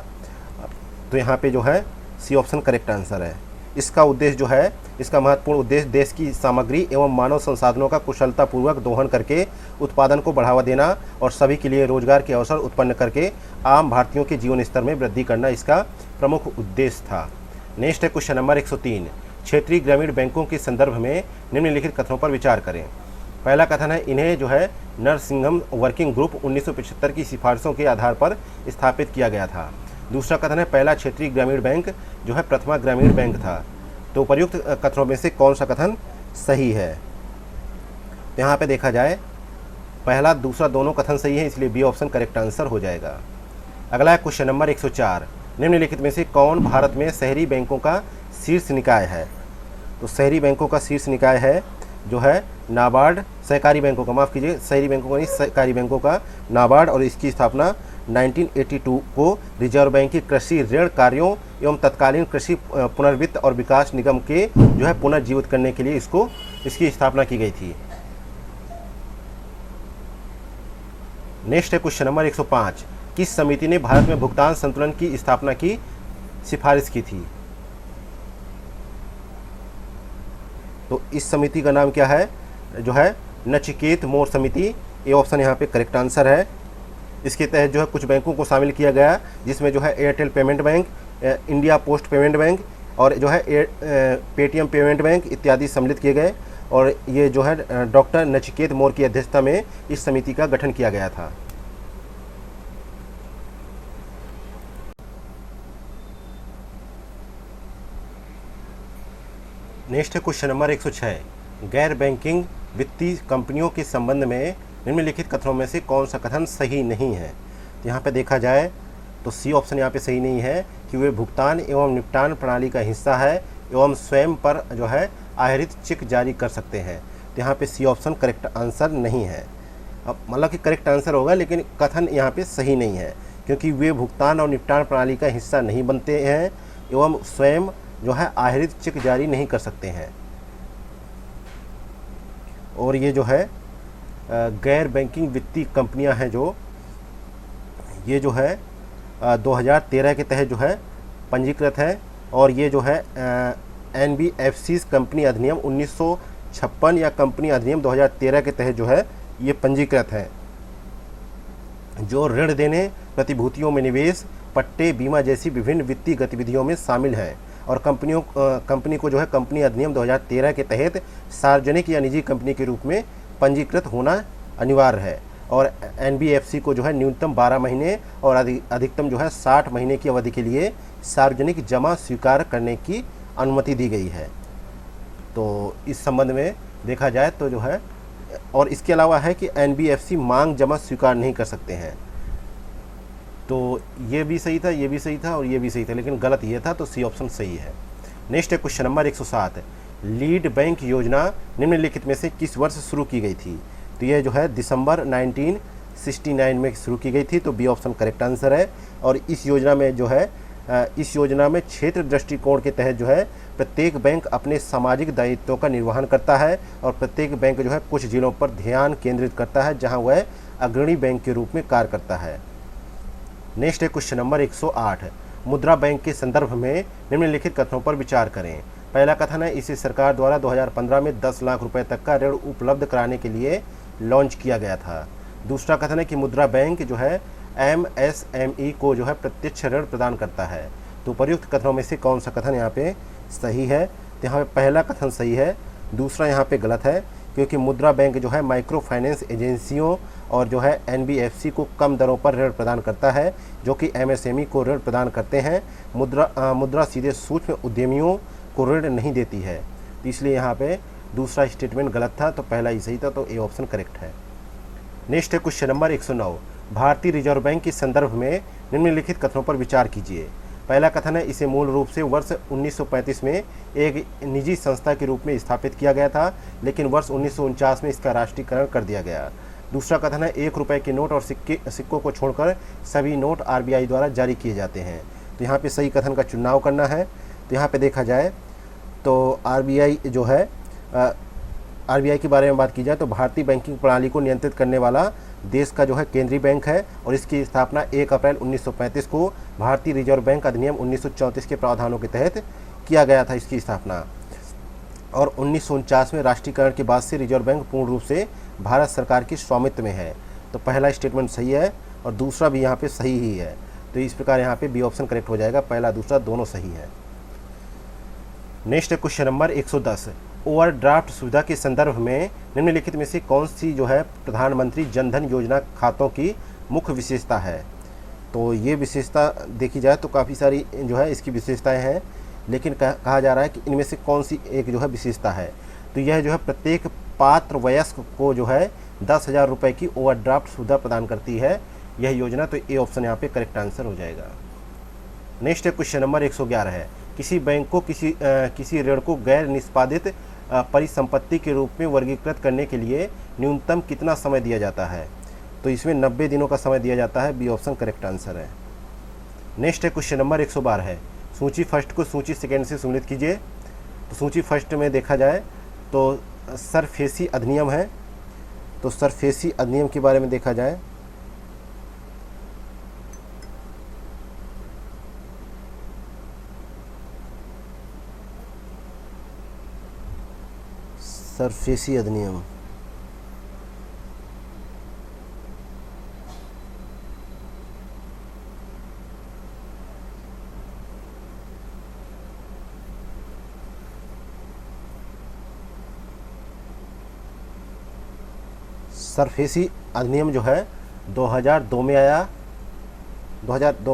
तो यहाँ पे जो है सी ऑप्शन करेक्ट आंसर है। इसका उद्देश्य जो है, इसका महत्वपूर्ण उद्देश्य देश की सामग्री एवं मानव संसाधनों का कुशलतापूर्वक दोहन करके उत्पादन को बढ़ावा देना और सभी के लिए रोजगार के अवसर उत्पन्न करके आम भारतीयों के जीवन स्तर में वृद्धि करना इसका प्रमुख उद्देश्य था। नेक्स्ट है क्वेश्चन नंबर 103, क्षेत्रीय ग्रामीण बैंकों के संदर्भ में निम्नलिखित कथनों पर विचार करें। पहला कथन है, इन्हें जो है नरसिंघम वर्किंग ग्रुप 1975 की सिफारिशों के आधार पर स्थापित किया गया था। दूसरा कथन है, पहला क्षेत्रीय ग्रामीण बैंक जो है प्रथमा ग्रामीण बैंक था। तो उपर्युक्त कथनों में से कौन सा कथन सही है? तो यहाँ पे देखा जाए पहला दूसरा दोनों कथन सही है, इसलिए बी ऑप्शन करेक्ट आंसर हो जाएगा। अगला है क्वेश्चन नंबर 104, निम्नलिखित में से कौन भारत में शहरी बैंकों का शीर्ष निकाय है? तो शहरी बैंकों का शीर्ष निकाय है जो है नाबार्ड, सहकारी बैंकों का, माफ़ कीजिए शहरी बैंकों का नहीं, सहकारी बैंकों का नाबार्ड, और इसकी स्थापना 1982 को रिजर्व बैंक की कृषि ऋण कार्यों एवं तत्कालीन कृषि पुनर्वित्त और विकास निगम के जो है पुनर्जीवित करने के लिए इसकी स्थापना की गई थी। नेक्स्ट है क्वेश्चन नंबर 105, किस समिति ने भारत में भुगतान संतुलन की स्थापना की सिफारिश की थी? तो इस समिति का नाम क्या है? जो है नचिकेत मोर समिति। ये ऑप्शन यहाँ पे करेक्ट आंसर है। इसके तहत जो है कुछ बैंकों को शामिल किया गया, जिसमें जो है Airtel payment bank, India post payment bank और जो है पेटीएम पेमेंट बैंक इत्यादि सम्मिलित किए गए, और ये जो है डॉक्टर नचिकेत मोर की अध्यक्षता में इस समिति का गठन किया गया था। नेक्स्ट है क्वेश्चन नंबर 106, गैर बैंकिंग वित्तीय कंपनियों के संबंध में निम्नलिखित कथनों में से कौन सा कथन सही नहीं है? तो यहाँ पे देखा जाए तो सी ऑप्शन यहाँ पे सही नहीं है कि वे भुगतान एवं निपटान प्रणाली का हिस्सा है एवं स्वयं पर जो है आहरित चेक जारी कर सकते हैं। तो यहाँ पे सी ऑप्शन करेक्ट आंसर नहीं है। अब मतलब कि करेक्ट आंसर होगा, लेकिन कथन यहाँ पे सही नहीं है, क्योंकि वे भुगतान और निपटान प्रणाली का हिस्सा नहीं बनते हैं एवं स्वयं जो है आहरित चेक जारी नहीं कर सकते हैं। और ये जो है गैर बैंकिंग वित्तीय कंपनियां हैं, जो ये जो है 2013 के तहत जो है पंजीकृत है, और ये जो है NBFC कंपनी अधिनियम 1956 या कंपनी अधिनियम 2013 के तहत जो है ये पंजीकृत है, जो ऋण देने, प्रतिभूतियों में निवेश, पट्टे, बीमा जैसी विभिन्न वित्तीय गतिविधियों में शामिल हैं, और कंपनी को जो है कंपनी अधिनियम 2013 के तहत सार्वजनिक या निजी कंपनी के रूप में पंजीकृत होना अनिवार्य है। और एनबीएफसी को जो है न्यूनतम 12 महीने और अधिकतम जो है 60 महीने की अवधि के लिए सार्वजनिक जमा स्वीकार करने की अनुमति दी गई है। तो इस संबंध में देखा जाए तो जो है, और इसके अलावा है कि एनबीएफसी मांग जमा स्वीकार नहीं कर सकते हैं। तो ये भी सही था, ये भी सही था और ये भी सही था, लेकिन गलत ये था, तो सी ऑप्शन सही है। नेक्स्ट है क्वेश्चन नंबर 107। लीड बैंक योजना निम्नलिखित में से किस वर्ष शुरू की गई थी? तो ये जो है दिसंबर 1969 में शुरू की गई थी, तो बी ऑप्शन करेक्ट आंसर है। और इस योजना में जो है इस योजना में क्षेत्र दृष्टिकोण के तहत जो है प्रत्येक बैंक अपने सामाजिक दायित्वों का निर्वहन करता है और प्रत्येक बैंक जो है कुछ जिलों पर ध्यान केंद्रित करता है जहां वह अग्रणी बैंक के रूप में कार्य करता है। नेक्स्ट है क्वेश्चन नंबर 108। मुद्रा बैंक के संदर्भ में निम्नलिखित कथनों पर विचार करें। पहला कथन है, इसे सरकार द्वारा 2015 में 10 लाख रुपए तक का ऋण उपलब्ध कराने के लिए लॉन्च किया गया था। दूसरा कथन है कि मुद्रा बैंक जो है एमएसएमई को जो है प्रत्यक्ष ऋण प्रदान करता है। तो उपयुक्त कथनों में से कौन सा कथन यहाँ पे सही है? तो यहाँ पे पहला कथन सही है, दूसरा यहाँ पे गलत है, क्योंकि मुद्रा बैंक जो है माइक्रो फाइनेंस एजेंसियों और जो है एनबीएफसी को कम दरों पर ऋण प्रदान करता है, जो कि एमएसएमई को ऋण प्रदान करते हैं। मुद्रा सीधे सूक्ष्म उद्यमियों को ऋण नहीं देती है, तो इसलिए यहाँ पे दूसरा स्टेटमेंट गलत था, तो पहला ही सही था, तो ए ऑप्शन करेक्ट है। नेक्स्ट है क्वेश्चन नंबर 109। भारतीय रिजर्व बैंक के संदर्भ में निम्नलिखित कथनों पर विचार कीजिए। पहला कथन है, इसे मूल रूप से वर्ष 1935 में एक निजी संस्था के रूप में स्थापित किया गया था, लेकिन वर्ष 1949 में इसका राष्ट्रीयकरण कर दिया गया। दूसरा कथन है, 1 रुपये के नोट और सिक्कों को छोड़कर सभी नोट आरबीआई द्वारा जारी किए जाते हैं। तो यहाँ पे सही कथन का चुनाव करना है। तो यहाँ पे देखा जाए तो आरबीआई जो है आरबीआई के बारे में बात की जाए तो भारतीय बैंकिंग प्रणाली को नियंत्रित करने वाला देश का जो है केंद्रीय बैंक है, और इसकी स्थापना 1 अप्रैल 1935 को भारतीय रिजर्व बैंक अधिनियम 1934 के प्रावधानों के तहत किया गया था इसकी स्थापना। और 1949 में राष्ट्रीयकरण के बाद से रिजर्व बैंक पूर्ण रूप से भारत सरकार की स्वामित्व में है। तो पहला स्टेटमेंट सही है और दूसरा भी यहाँ पे सही ही है, तो इस प्रकार यहाँ पे बी ऑप्शन करेक्ट हो जाएगा। पहला दूसरा दोनों सही है। Next question number 110। ओवरड्राफ्ट सुविधा के संदर्भ में निम्नलिखित में से कौन सी जो है प्रधानमंत्री जनधन योजना खातों की मुख्य विशेषता है? तो ये विशेषता देखी जाए तो काफ़ी सारी जो है इसकी विशेषताएं हैं, लेकिन कहा जा रहा है कि इनमें से कौन सी एक जो है विशेषता है। तो यह जो है प्रत्येक पात्र वयस्क को जो है 10,000 रुपये की ओवरड्राफ्ट सुविधा प्रदान करती है यह योजना, तो ए ऑप्शन यहाँ पे करेक्ट आंसर हो जाएगा। नेक्स्ट क्वेश्चन नंबर 111 है, किसी बैंक को किसी ऋण को गैर निष्पादित परिसंपत्ति के रूप में वर्गीकृत करने के लिए न्यूनतम कितना समय दिया जाता है? तो इसमें 90 दिनों का समय दिया जाता है, बी ऑप्शन करेक्ट आंसर है। नेक्स्ट क्वेश्चन नंबर 112 है, सूची फर्स्ट को सूची सेकेंड से सम्मिलित कीजिए। तो सूची फर्स्ट में देखा जाए तो सरफेसी अधिनियम है, तो सरफेसी अधिनियम के बारे में देखा जाए सरफेसी अधिनियम सरफेसी अधिनियम जो है 2002 में आया, 2002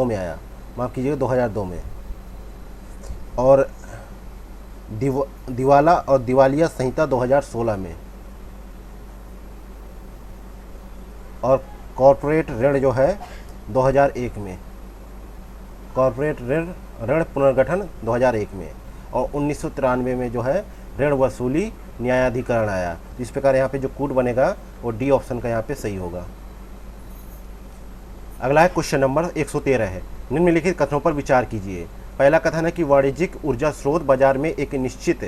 में आया, माफ़ कीजिएगा 2002 में। और दिवाला और दिवालिया संहिता 2016 में। और कॉर्पोरेट ऋण जो है 2001 में, कॉर्पोरेट ऋण पुनर्गठन 2001 में। और 1993 में जो है ऋण वसूली न्यायाधिकरण आया। इस प्रकार यहाँ पे जो कोड बनेगा वो डी ऑप्शन का यहाँ पे सही होगा। अगला है क्वेश्चन नंबर 113 है, निम्नलिखित कथनों पर विचार कीजिए। पहला कथन है कि वाणिज्यिक ऊर्जा स्रोत बाजार में एक निश्चित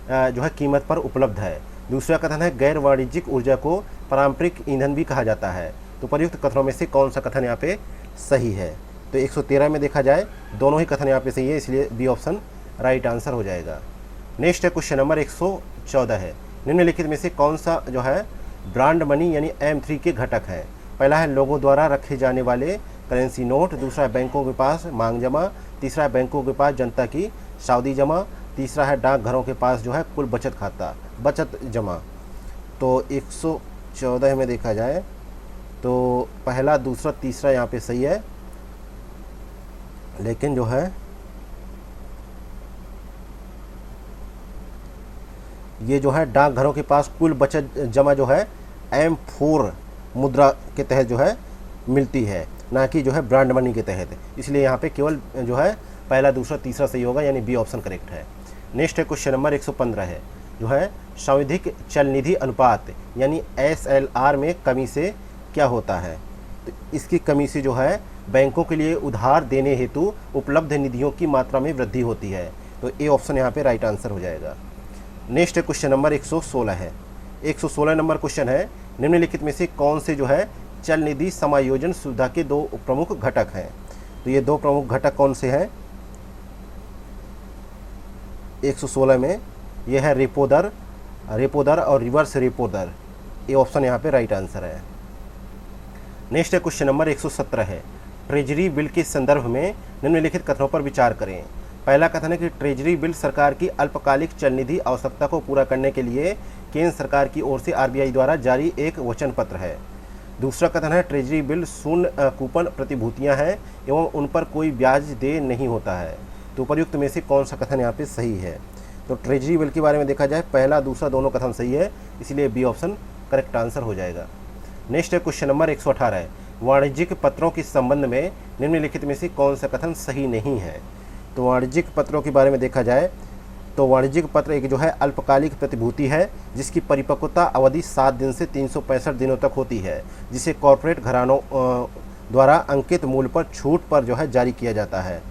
जो है कीमत पर उपलब्ध है। दूसरा कथन है गैर वाणिज्यिक ऊर्जा को पारंपरिक ईंधन भी कहा जाता है। तो प्रयुक्त कथनों में से कौन सा कथन यहाँ पे सही है? तो 113 में देखा जाए दोनों ही कथन यहाँ पे सही है, इसलिए बी ऑप्शन राइट आंसर हो जाएगा। नेक्स्ट है क्वेश्चन नंबर 114 है, निम्नलिखित में से कौन सा जो है ब्रांड मनी यानी M3 के घटक है? पहला है लोगों द्वारा रखे जाने वाले करेंसी नोट, दूसरा बैंकों के पास मांग जमा, तीसरा बैंकों के पास जनता की सावधि जमा, तीसरा है डाकघरों के पास जो है कुल बचत खाता, बचत जमा। तो 114 में देखा जाए तो पहला, दूसरा, तीसरा यहाँ पे सही है, लेकिन जो है ये जो है डाकघरों के पास कुल बचत जमा जो है M4 मुद्रा के तहत जो है मिलती है, ना कि जो है ब्रांड मनी के तहत। इसलिए यहाँ पे केवल जो है पहला, दूसरा, तीसरा सही होगा, यानी बी ऑप्शन करेक्ट है। नेक्स्ट है क्वेश्चन नंबर 115 है, जो है सावधिक चल निधि अनुपात यानी SLR में कमी से क्या होता है। तो इसकी कमी से जो है बैंकों के लिए उधार देने हेतु उपलब्ध निधियों की मात्रा में वृद्धि होती है। तो ए ऑप्शन यहाँ पे राइट आंसर हो जाएगा। नेक्स्ट क्वेश्चन नंबर 116 है। 116 नंबर क्वेश्चन है, निम्नलिखित में से कौन से जो है चल निधि समायोजन सुविधा के दो प्रमुख घटक हैं। तो ये दो प्रमुख घटक कौन से हैं 116 में, यह है रेपो दर और रिवर्स रेपो दर। ये ऑप्शन यहाँ पे राइट आंसर है। नेक्स्ट क्वेश्चन नंबर 117 है, ट्रेजरी बिल के संदर्भ में निम्नलिखित कथनों पर विचार करें। पहला कथन है कि ट्रेजरी बिल सरकार की अल्पकालिक चल निधि आवश्यकता को पूरा करने के लिए केंद्र सरकार की ओर से RBI द्वारा जारी एक वचन पत्र है। दूसरा कथन है ट्रेजरी बिल शून्य कूपन प्रतिभूतियां हैं एवं उन पर कोई ब्याज दे नहीं होता है। तो उपर्युक्त में से कौन सा कथन यहाँ पे सही है। तो ट्रेजरी बिल के बारे में देखा जाए पहला, दूसरा दोनों कथन सही है, इसलिए बी ऑप्शन करेक्ट आंसर हो जाएगा। नेक्स्ट है क्वेश्चन नंबर 118 है, वाणिज्यिक पत्रों के संबंध में निम्नलिखित में से कौन सा कथन सही नहीं है। तो वाणिज्यिक पत्रों के बारे में देखा जाए तो वाणिज्यिक पत्र एक जो है अल्पकालिक प्रतिभूति है जिसकी परिपक्वता अवधि 7 दिन से 365 दिनों तक होती है, जिसे कॉरपोरेट घरानों द्वारा अंकित मूल्य पर छूट पर जो है जारी किया जाता है,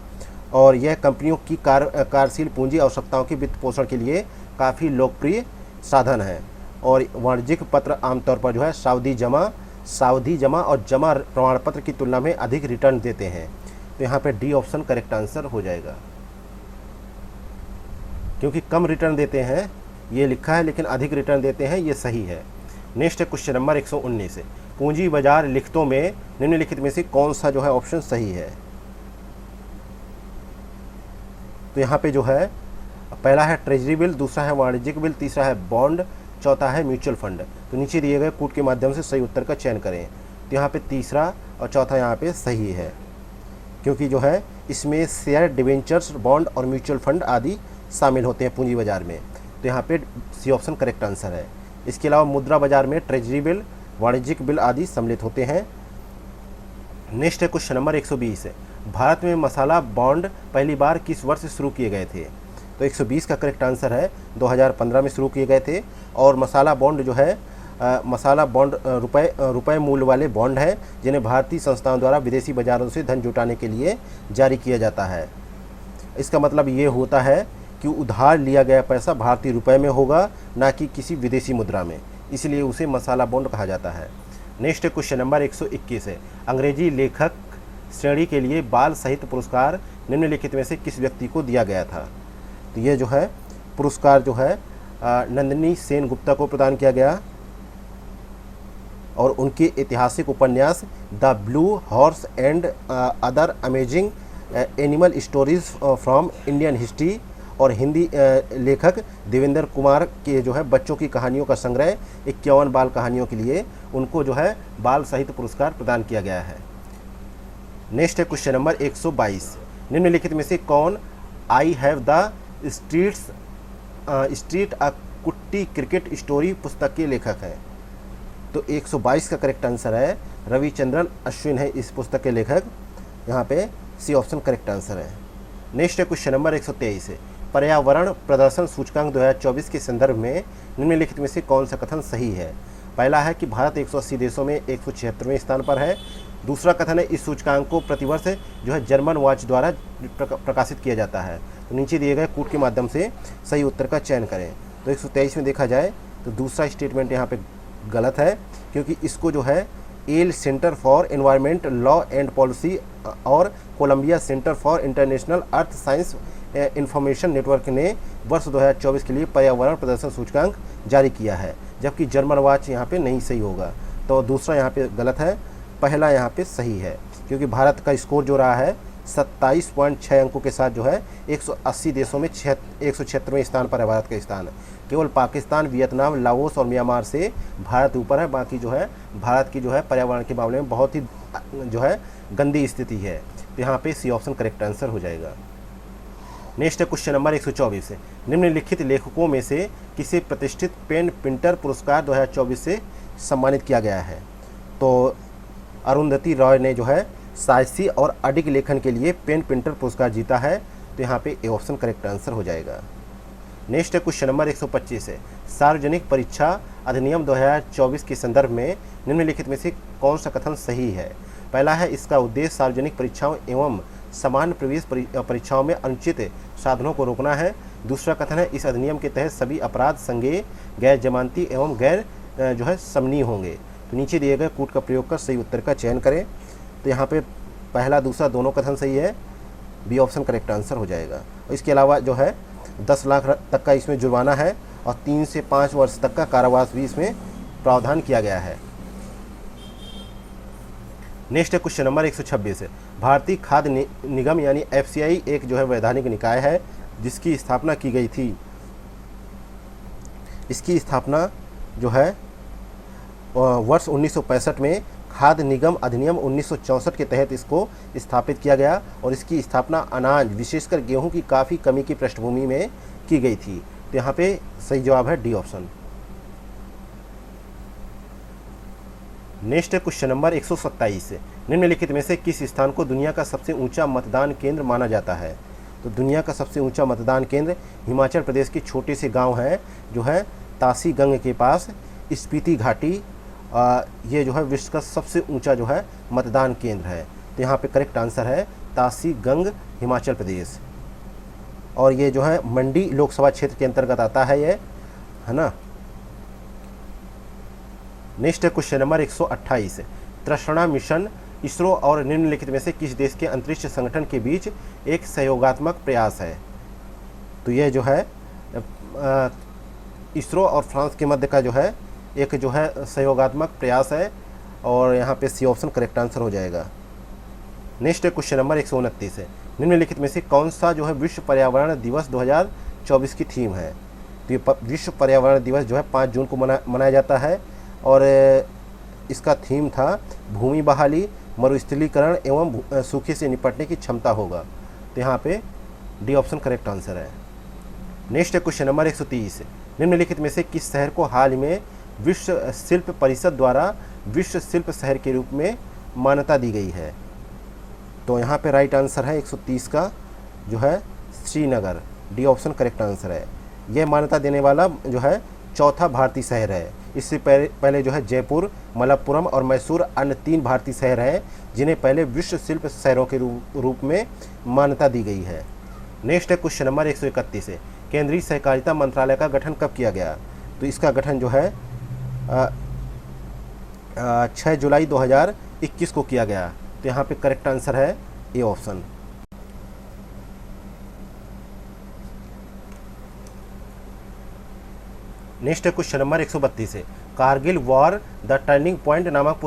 और यह कंपनियों की कार्यशील पूंजी आवश्यकताओं के वित्त पोषण के लिए काफ़ी लोकप्रिय साधन है। और वाणिज्यिक पत्र आमतौर पर जो है सावधि जमा और जमा प्रमाण पत्र की तुलना में अधिक रिटर्न देते हैं। तो यहाँ पे डी ऑप्शन करेक्ट आंसर हो जाएगा, क्योंकि कम रिटर्न देते हैं ये लिखा है, लेकिन अधिक रिटर्न देते हैं ये सही है। नेक्स्ट है क्वेश्चन नंबर 119 है, पूंजी बाजार लिखतों में निम्नलिखित में से कौन सा जो है ऑप्शन सही है। तो यहाँ पे जो है पहला है ट्रेजरी बिल, दूसरा है वाणिज्यिक बिल, तीसरा है बॉन्ड, चौथा है म्यूचुअल फंड। तो नीचे दिए गए कूट के माध्यम से सही उत्तर का चयन करें। तो यहाँ पे तीसरा और चौथा यहाँ पे सही है, क्योंकि जो है इसमें शेयर, डिवेंचर्स, बॉन्ड और म्यूचुअल फंड आदि शामिल होते हैं पूंजी बाजार में। तो यहाँ पे सी ऑप्शन करेक्ट आंसर है। इसके अलावा मुद्रा बाजार में ट्रेजरी बिल, वाणिज्यिक बिल आदि सम्मिलित होते हैं। नेक्स्ट है क्वेश्चन नंबर 120 है, भारत में मसाला बॉन्ड पहली बार किस वर्ष शुरू किए गए थे। तो 120 का करेक्ट आंसर है 2015 में शुरू किए गए थे। और मसाला बॉन्ड जो है मसाला बॉन्ड रुपए मूल्य वाले बॉन्ड हैं जिन्हें भारतीय संस्थाओं द्वारा विदेशी बाजारों से धन जुटाने के लिए जारी किया जाता है। इसका मतलब ये होता है कि उधार लिया गया पैसा भारतीय रुपए में होगा, ना कि किसी विदेशी मुद्रा में, इसलिए उसे मसाला बॉन्ड कहा जाता है। नेक्स्ट क्वेश्चन नंबर 121 है, अंग्रेजी लेखक श्रेणी के लिए बाल साहित्य पुरस्कार निम्नलिखित में से किस व्यक्ति को दिया गया था। तो ये जो है पुरस्कार जो है नंदिनी सेन गुप्ता को प्रदान किया गया, और उनके ऐतिहासिक उपन्यास the blue horse and other amazing animal stories from Indian history और हिंदी लेखक देवेंद्र कुमार के जो है बच्चों की कहानियों का संग्रह 51 बाल कहानियों के लिए उनको जो है बाल साहित्य पुरस्कार प्रदान किया गया है। नेक्स्ट है क्वेश्चन नंबर 122, निम्नलिखित में से कौन आई हैव द स्ट्रीट अ कुट्टी क्रिकेट स्टोरी पुस्तक के लेखक हैं। तो 122 का करेक्ट आंसर है रविचंद्रन अश्विन है इस पुस्तक के लेखक। यहाँ पे सी ऑप्शन करेक्ट आंसर है। नेक्स्ट है क्वेश्चन नंबर 123 है, पर्यावरण प्रदर्शन सूचकांक 2024 के संदर्भ में निम्नलिखित में से कौन सा कथन सही है। पहला है कि भारत 180 देशों में 176वें स्थान पर है। दूसरा कथन है इस सूचकांक को प्रतिवर्ष जो है जर्मन वॉच द्वारा प्रकाशित किया जाता है। तो नीचे दिए गए कूट के माध्यम से सही उत्तर का चयन करें। तो 123 में देखा जाए तो दूसरा स्टेटमेंट यहाँ पे गलत है, क्योंकि इसको जो है Yale Center for Environment Law and Policy और Columbia Center for International Earth Science Information Network ने वर्ष 2024 के लिए पर्यावरण प्रदर्शन सूचकांक जारी किया है, जबकि जर्मन वॉच यहाँ पे नहीं सही होगा। तो दूसरा यहाँ पे गलत है, पहला यहाँ पे सही है, क्योंकि भारत का स्कोर जो रहा है 27.6 अंकों के साथ जो है 180 देशों में 176वें स्थान पर है भारत का स्थान। केवल पाकिस्तान, वियतनाम, लाओस और म्यांमार से भारत ऊपर है। बाकी जो है भारत की जो है पर्यावरण के मामले में बहुत ही जो है गंदी स्थिति है। तो यहाँ पे सी ऑप्शन करेक्ट आंसर हो जाएगा। नेक्स्ट है क्वेश्चन नंबर 124 है, निम्नलिखित लेखकों में से किसे प्रतिष्ठित पेन प्रिंटर पुरस्कार 2024 से सम्मानित किया गया है? तो अरुंधति रॉय ने जो है साहसी और अडिग लेखन के लिए पेन प्रिंटर पुरस्कार जीता है। तो यहाँ पे ए ऑप्शन करेक्ट आंसर हो जाएगा। नेक्स्ट है क्वेश्चन नंबर 125 है, सार्वजनिक परीक्षा अधिनियम 2024 के संदर्भ में निम्नलिखित में से कौन सा कथन सही है? पहला है, इसका उद्देश्य सार्वजनिक परीक्षाओं एवं समान प्रवेश परीक्षाओं में अनुचित साधनों को रोकना है। दूसरा कथन है, इस अधिनियम के तहत सभी अपराध संज्ञेय, गैर जमानती एवं गैर जो है समनीय होंगे। तो नीचे दिए गए कूट का प्रयोग कर सही उत्तर का चयन करें। तो यहाँ पे पहला दूसरा दोनों कथन सही है, बी ऑप्शन करेक्ट आंसर हो जाएगा। और इसके अलावा जो है 10 लाख तक का इसमें जुर्माना है और 3 से 5 वर्ष तक का कारावास भी इसमें प्रावधान किया गया है। नेक्स्ट है क्वेश्चन नंबर 126 है, भारतीय खाद्य निगम यानी FCI एक जो है वैधानिक निकाय है जिसकी स्थापना की गई थी। इसकी स्थापना जो है वर्ष 1965 में खाद्य निगम अधिनियम 1964 के तहत इसको स्थापित किया गया और इसकी स्थापना अनाज विशेषकर गेहूं की काफ़ी कमी की पृष्ठभूमि में की गई थी। तो यहाँ पे सही जवाब है डी ऑप्शन। नेक्स्ट है क्वेश्चन नंबर 127 है, निम्नलिखित में से किस स्थान को दुनिया का सबसे ऊंचा मतदान केंद्र माना जाता है? तो दुनिया का सबसे ऊंचा मतदान केंद्र हिमाचल प्रदेश के छोटे से गांव है जो है तासी गंग के पास, स्पीति घाटी। ये जो है विश्व का सबसे ऊंचा जो है मतदान केंद्र है। तो यहाँ पे करेक्ट आंसर है तासी गंग, हिमाचल प्रदेश। और ये जो है मंडी लोकसभा क्षेत्र के अंतर्गत आता है ये, है ना। नेक्स्ट है क्वेश्चन नंबर 128, तृष्णा मिशन इसरो और निम्नलिखित में से किस देश के अंतरिक्ष संगठन के बीच एक सहयोगात्मक प्रयास है? तो ये जो है इसरो और फ्रांस के मध्य का जो है एक जो है सहयोगात्मक प्रयास है और यहाँ पे सी ऑप्शन करेक्ट आंसर हो जाएगा। नेक्स्ट है क्वेश्चन नंबर 129 है, निम्नलिखित में से कौन सा जो है विश्व पर्यावरण दिवस 2024 की थीम है? तो ये विश्व पर्यावरण दिवस जो है 5 जून को मनाया जाता है और इसका थीम था भूमि बहाली, मरुस्थलीकरण एवं सूखे से निपटने की क्षमता होगा। तो यहाँ पे डी ऑप्शन करेक्ट आंसर है। नेक्स्ट है क्वेश्चन नंबर 130, निम्नलिखित में से किस शहर को हाल ही में विश्व शिल्प परिषद द्वारा विश्व शिल्प शहर के रूप में मान्यता दी गई है? तो यहाँ पे राइट आंसर है 130 का जो है Srinagar, D option correct answer है। यह मान्यता देने वाला जो है चौथा भारतीय शहर है। इससे पहले जो है जयपुर, मलप्पुरम और मैसूर अन्य 3 भारतीय शहर हैं जिन्हें पहले विश्व शिल्प शहरों के रूप में मान्यता दी गई है। नेक्स्ट है क्वेश्चन नंबर 131 है, केंद्रीय सहकारिता मंत्रालय का गठन कब किया गया? तो इसका गठन जो है 6 जुलाई 2021 को किया गया। तो यहाँ पे करेक्ट आंसर है ए ऑप्शन। नेक्स्ट है क्वेश्चन नंबर 132 है, Kargil war the turning point नामक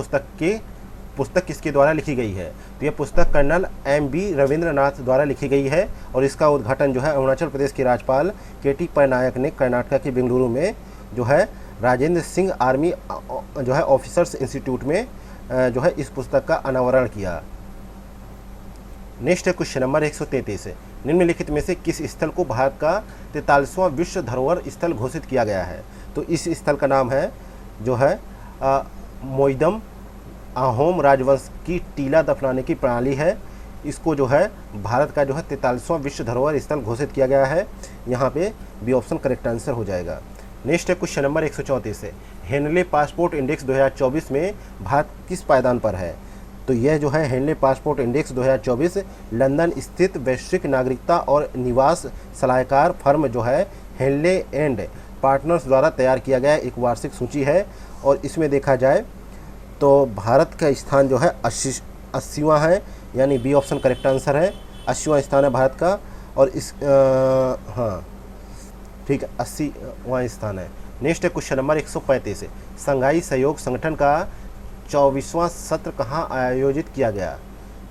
पुस्तक किसके द्वारा लिखी गई है? तो यह पुस्तक कर्नल M.B. रविंद्रनाथ द्वारा लिखी गई है और इसका उद्घाटन जो है अरुणाचल प्रदेश के राज्यपाल KT पटनायक ने कर्नाटक के बेंगलुरु में जो है राजेंद्र सिंह आर्मी जो है ऑफिसर्स इंस्टीट्यूट में जो है इस पुस्तक का अनावरण किया। नेक्स्ट है क्वेश्चन नंबर 133 है, निम्नलिखित में से किस स्थल को भारत का 43वां विश्व धरोहर स्थल घोषित किया गया है? तो इस स्थल का नाम है जो है मोइदम अहोम राजवंश की टीला दफनाने की प्रणाली है। इसको जो है भारत का जो है 43वां विश्व धरोहर स्थल घोषित किया गया है। यहाँ पे बी ऑप्शन करेक्ट आंसर हो जाएगा। नेक्स्ट है क्वेश्चन नंबर 134 है, हेनले पासपोर्ट इंडेक्स 2024 में भारत किस पायदान पर है? तो यह जो है हेनले पासपोर्ट इंडेक्स 2024 लंदन स्थित वैश्विक नागरिकता और निवास सलाहकार फर्म जो है हेनले एंड पार्टनर्स द्वारा तैयार किया गया एक वार्षिक सूची है और इसमें देखा जाए तो भारत का स्थान जो है 80वां है, यानी बी ऑप्शन करेक्ट आंसर है। 80वां स्थान है भारत का और इस हाँ ठीक है 80वां स्थान है। नेक्स्ट है क्वेश्चन नंबर 135 है, संघाई सहयोग संगठन का 24वां सत्र कहाँ आयोजित किया गया?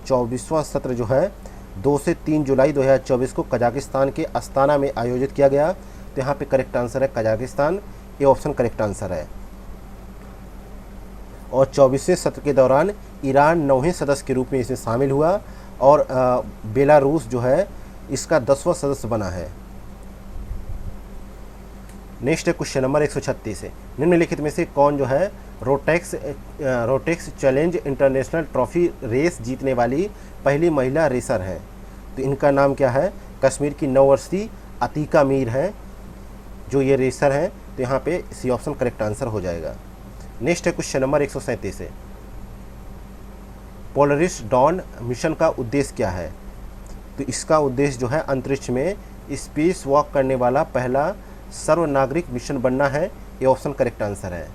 24वां सत्र जो है 2 से 3 जुलाई 2024 को कजाकिस्तान के अस्ताना में आयोजित किया गया। तो यहाँ पे करेक्ट आंसर है कजाकिस्तान, ये ऑप्शन करेक्ट आंसर है। और 24वें सत्र के दौरान ईरान 9वें सदस्य के रूप में इसमें शामिल हुआ और बेलारूस जो है इसका 10वां सदस्य बना है। नेक्स्ट है क्वेश्चन नंबर 136 है, निम्नलिखित में से कौन जो है Rotax challenge international trophy race जीतने वाली पहली महिला रेसर है। तो इनका नाम क्या है? कश्मीर की 9 वर्षीय अतीका मीर है जो ये रेसर हैं। तो यहाँ पे सी ऑप्शन करेक्ट आंसर हो जाएगा। नेक्स्ट है क्वेश्चन नंबर 137 है, पोलरिस डॉन मिशन का उद्देश्य क्या है? तो इसका उद्देश्य जो है अंतरिक्ष में स्पेस वॉक करने वाला पहला सर्व नागरिक मिशन बनना है, ये ऑप्शन करेक्ट आंसर है।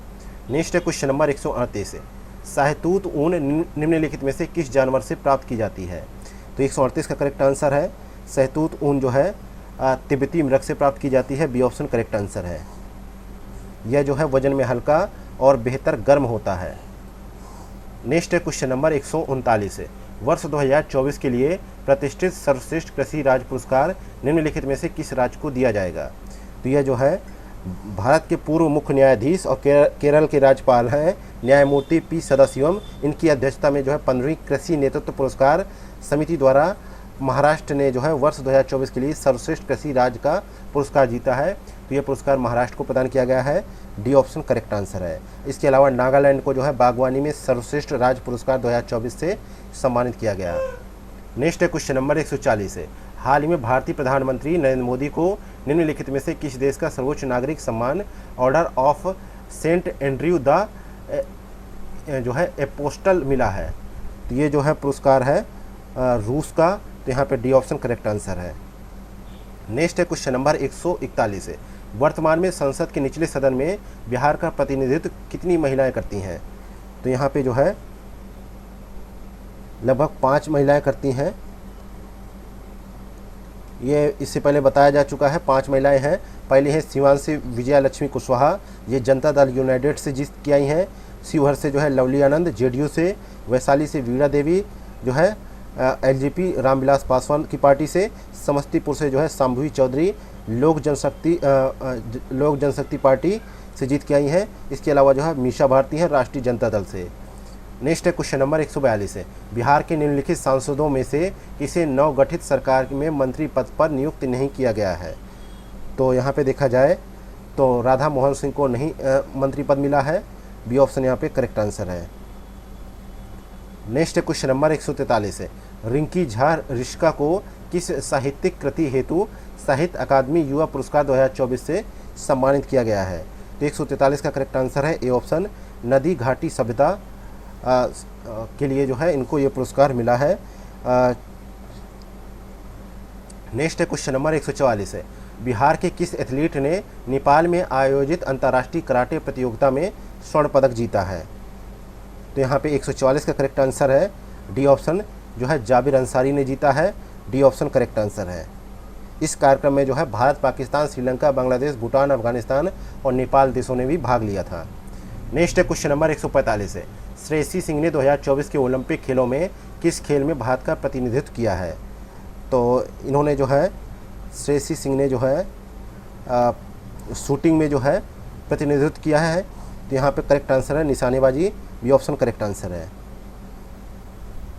नेक्स्ट है क्वेश्चन नंबर 138 है, शाहतूत ऊन निम्नलिखित में से किस जानवर से प्राप्त की जाती है? तो 138 का करेक्ट आंसर है शाहतूत ऊन जो है तिब्बती मृग से प्राप्त की जाती है, बी ऑप्शन करेक्ट आंसर है। यह जो है वजन में हल्का और बेहतर गर्म होता है। नेक्स्ट है क्वेश्चन नंबर 139 है, वर्ष 2024 के लिए प्रतिष्ठित सर्वश्रेष्ठ कृषि राज्य पुरस्कार निम्नलिखित में से किस राज्य को दिया जाएगा? तो यह जो है भारत के पूर्व मुख्य न्यायाधीश और केरल के राज्यपाल हैं न्यायमूर्ति पी सदाशिवम, इनकी अध्यक्षता में जो है 15वीं कृषि नेतृत्व पुरस्कार समिति द्वारा महाराष्ट्र ने जो है वर्ष 2024 के लिए सर्वश्रेष्ठ कृषि राज्य का पुरस्कार जीता है। तो यह पुरस्कार महाराष्ट्र को प्रदान किया गया है, डी ऑप्शन करेक्ट आंसर है। इसके अलावा नागालैंड को जो है बागवानी में सर्वश्रेष्ठ राज्य पुरस्कार 2024 से सम्मानित किया गया। नेक्स्ट है क्वेश्चन नंबर 140 है, हाल ही में भारतीय प्रधानमंत्री नरेंद्र मोदी को निम्नलिखित में से किस देश का सर्वोच्च नागरिक सम्मान order of Saint Andrew the जो है एपोस्टल मिला है? तो ये जो है पुरस्कार है रूस का। तो यहाँ पे डी ऑप्शन करेक्ट आंसर है। नेक्स्ट है क्वेश्चन नंबर 141 है, वर्तमान में संसद के निचले सदन में बिहार का प्रतिनिधित्व कितनी महिलाएं करती हैं? तो यहाँ पे जो है लगभग 5 महिलाएं करती हैं। ये इससे पहले बताया जा चुका है, 5 महिलाएं हैं। पहली है शिवांशी विजया लक्ष्मी कुशवाहा, ये जनता दल यूनाइटेड से जीत के आई हैं। शिवहर से जो है लवली आनंद जेडीयू से, वैशाली से वीणा देवी जो है एलजेपी रामविलास पासवान की पार्टी से, समस्तीपुर से जो है शाम्भवी चौधरी लोक जनशक्ति पार्टी से जीत के आई हैं। इसके अलावा जो है मीशा भारती हैं राष्ट्रीय जनता दल से। नेक्स्ट है क्वेश्चन नंबर 142 है, बिहार के निम्नलिखित सांसदों में से किसे नवगठित सरकार में मंत्री पद पर नियुक्त नहीं किया गया है? तो यहाँ पे देखा जाए तो राधा मोहन सिंह को नहीं मंत्री पद मिला है, बी ऑप्शन यहाँ पे करेक्ट आंसर है। नेक्स्ट है क्वेश्चन नंबर 143 है, रिंकी झा रिश्का को किस साहित्यिक कृति हेतु साहित्य अकादमी युवा पुरस्कार 2024 से सम्मानित किया गया है? तो 143 का करेक्ट आंसर है ए ऑप्शन, नदी घाटी सभ्यता के लिए जो है इनको ये पुरस्कार मिला है। नेक्स्ट है क्वेश्चन नंबर 144 है, बिहार के किस एथलीट ने नेपाल में आयोजित अंतर्राष्ट्रीय कराटे प्रतियोगिता में स्वर्ण पदक जीता है? तो यहाँ पे 144 का करेक्ट आंसर है डी ऑप्शन, जो है जाबिर अंसारी ने जीता है, डी ऑप्शन करेक्ट आंसर है। इस कार्यक्रम में जो है भारत, पाकिस्तान, श्रीलंका, बांग्लादेश, भूटान, अफगानिस्तान और नेपाल देशों ने भी भाग लिया था। नेक्स्ट है क्वेश्चन नंबर 145 है, श्रेयसी सिंह ने 2024 के ओलंपिक खेलों में किस खेल में भारत का प्रतिनिधित्व किया है? तो इन्होंने जो है श्रेयसी सिंह ने जो है शूटिंग में जो है प्रतिनिधित्व किया है। तो यहाँ पे करेक्ट आंसर है निशानेबाजी, बी ऑप्शन करेक्ट आंसर है।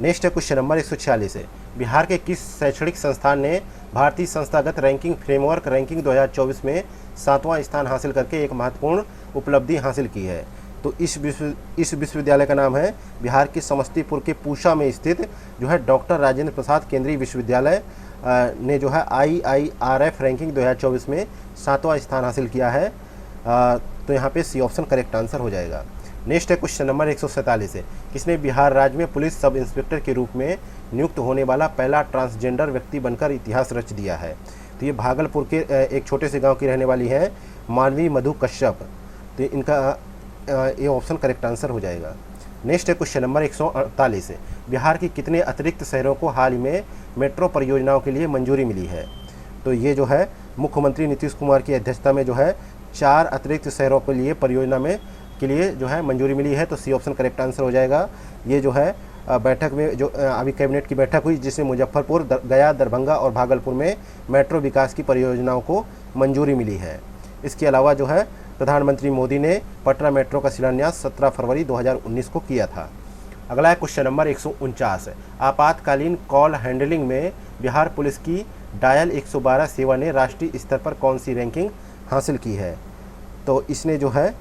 नेक्स्ट है क्वेश्चन नंबर 146 है, बिहार के किस शैक्षणिक संस्थान ने भारतीय संस्थागत रैंकिंग फ्रेमवर्क रैंकिंग 2024 में 7वां स्थान हासिल करके एक महत्वपूर्ण उपलब्धि हासिल की है? तो इस विश्वविद्यालय का नाम है बिहार के समस्तीपुर के पूसा में स्थित जो है डॉक्टर राजेंद्र प्रसाद केंद्रीय विश्वविद्यालय ने जो है IIRF रैंकिंग 2024 में 7वां स्थान हासिल किया है। तो यहाँ पे सी ऑप्शन करेक्ट आंसर हो जाएगा। नेक्स्ट है क्वेश्चन नंबर 147 है, किसने बिहार राज्य में पुलिस सब इंस्पेक्टर के रूप में नियुक्त होने वाला पहला ट्रांसजेंडर व्यक्ति बनकर इतिहास रच दिया है? तो ये भागलपुर के एक छोटे से गांव की रहने वाली है मानवी मधु कश्यप। तो इनका ये ऑप्शन करेक्ट आंसर हो जाएगा। नेक्स्ट है क्वेश्चन नंबर 148 है, बिहार के कितने अतिरिक्त शहरों को हाल ही में मेट्रो परियोजनाओं के लिए मंजूरी मिली है? तो ये जो है मुख्यमंत्री नीतीश कुमार की अध्यक्षता में जो है 4 अतिरिक्त शहरों के लिए परियोजना में के लिए जो है मंजूरी मिली है। तो सी ऑप्शन करेक्ट आंसर हो जाएगा। ये जो है बैठक में जो अभी कैबिनेट की बैठक हुई, जिसमें मुजफ्फरपुर, गया, दरभंगा और भागलपुर में मेट्रो विकास की परियोजनाओं को मंजूरी मिली है। इसके अलावा जो है प्रधानमंत्री मोदी ने पटना मेट्रो का शिलान्यास 17 फरवरी 2019 को किया था। अगला है क्वेश्चन नंबर 149। आपातकालीन कॉल हैंडलिंग में बिहार पुलिस की डायल 112 सेवा ने राष्ट्रीय स्तर पर कौन सी रैंकिंग हासिल की है? तो इसने जो है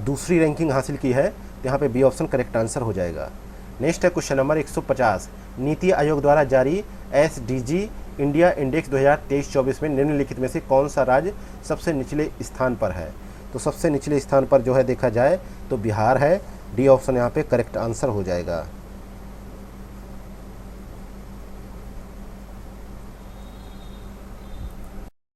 दूसरी रैंकिंग हासिल की है, तो यहाँ पे बी ऑप्शन करेक्ट आंसर हो जाएगा। नेक्स्ट है क्वेश्चन नंबर 150। नीति आयोग द्वारा जारी SDG इंडिया इंडेक्स 2023-24 में निम्नलिखित में से कौन सा राज्य सबसे निचले स्थान पर है? तो सबसे निचले स्थान पर जो है देखा जाए तो बिहार है। डी ऑप्शन यहाँ पे करेक्ट आंसर हो जाएगा।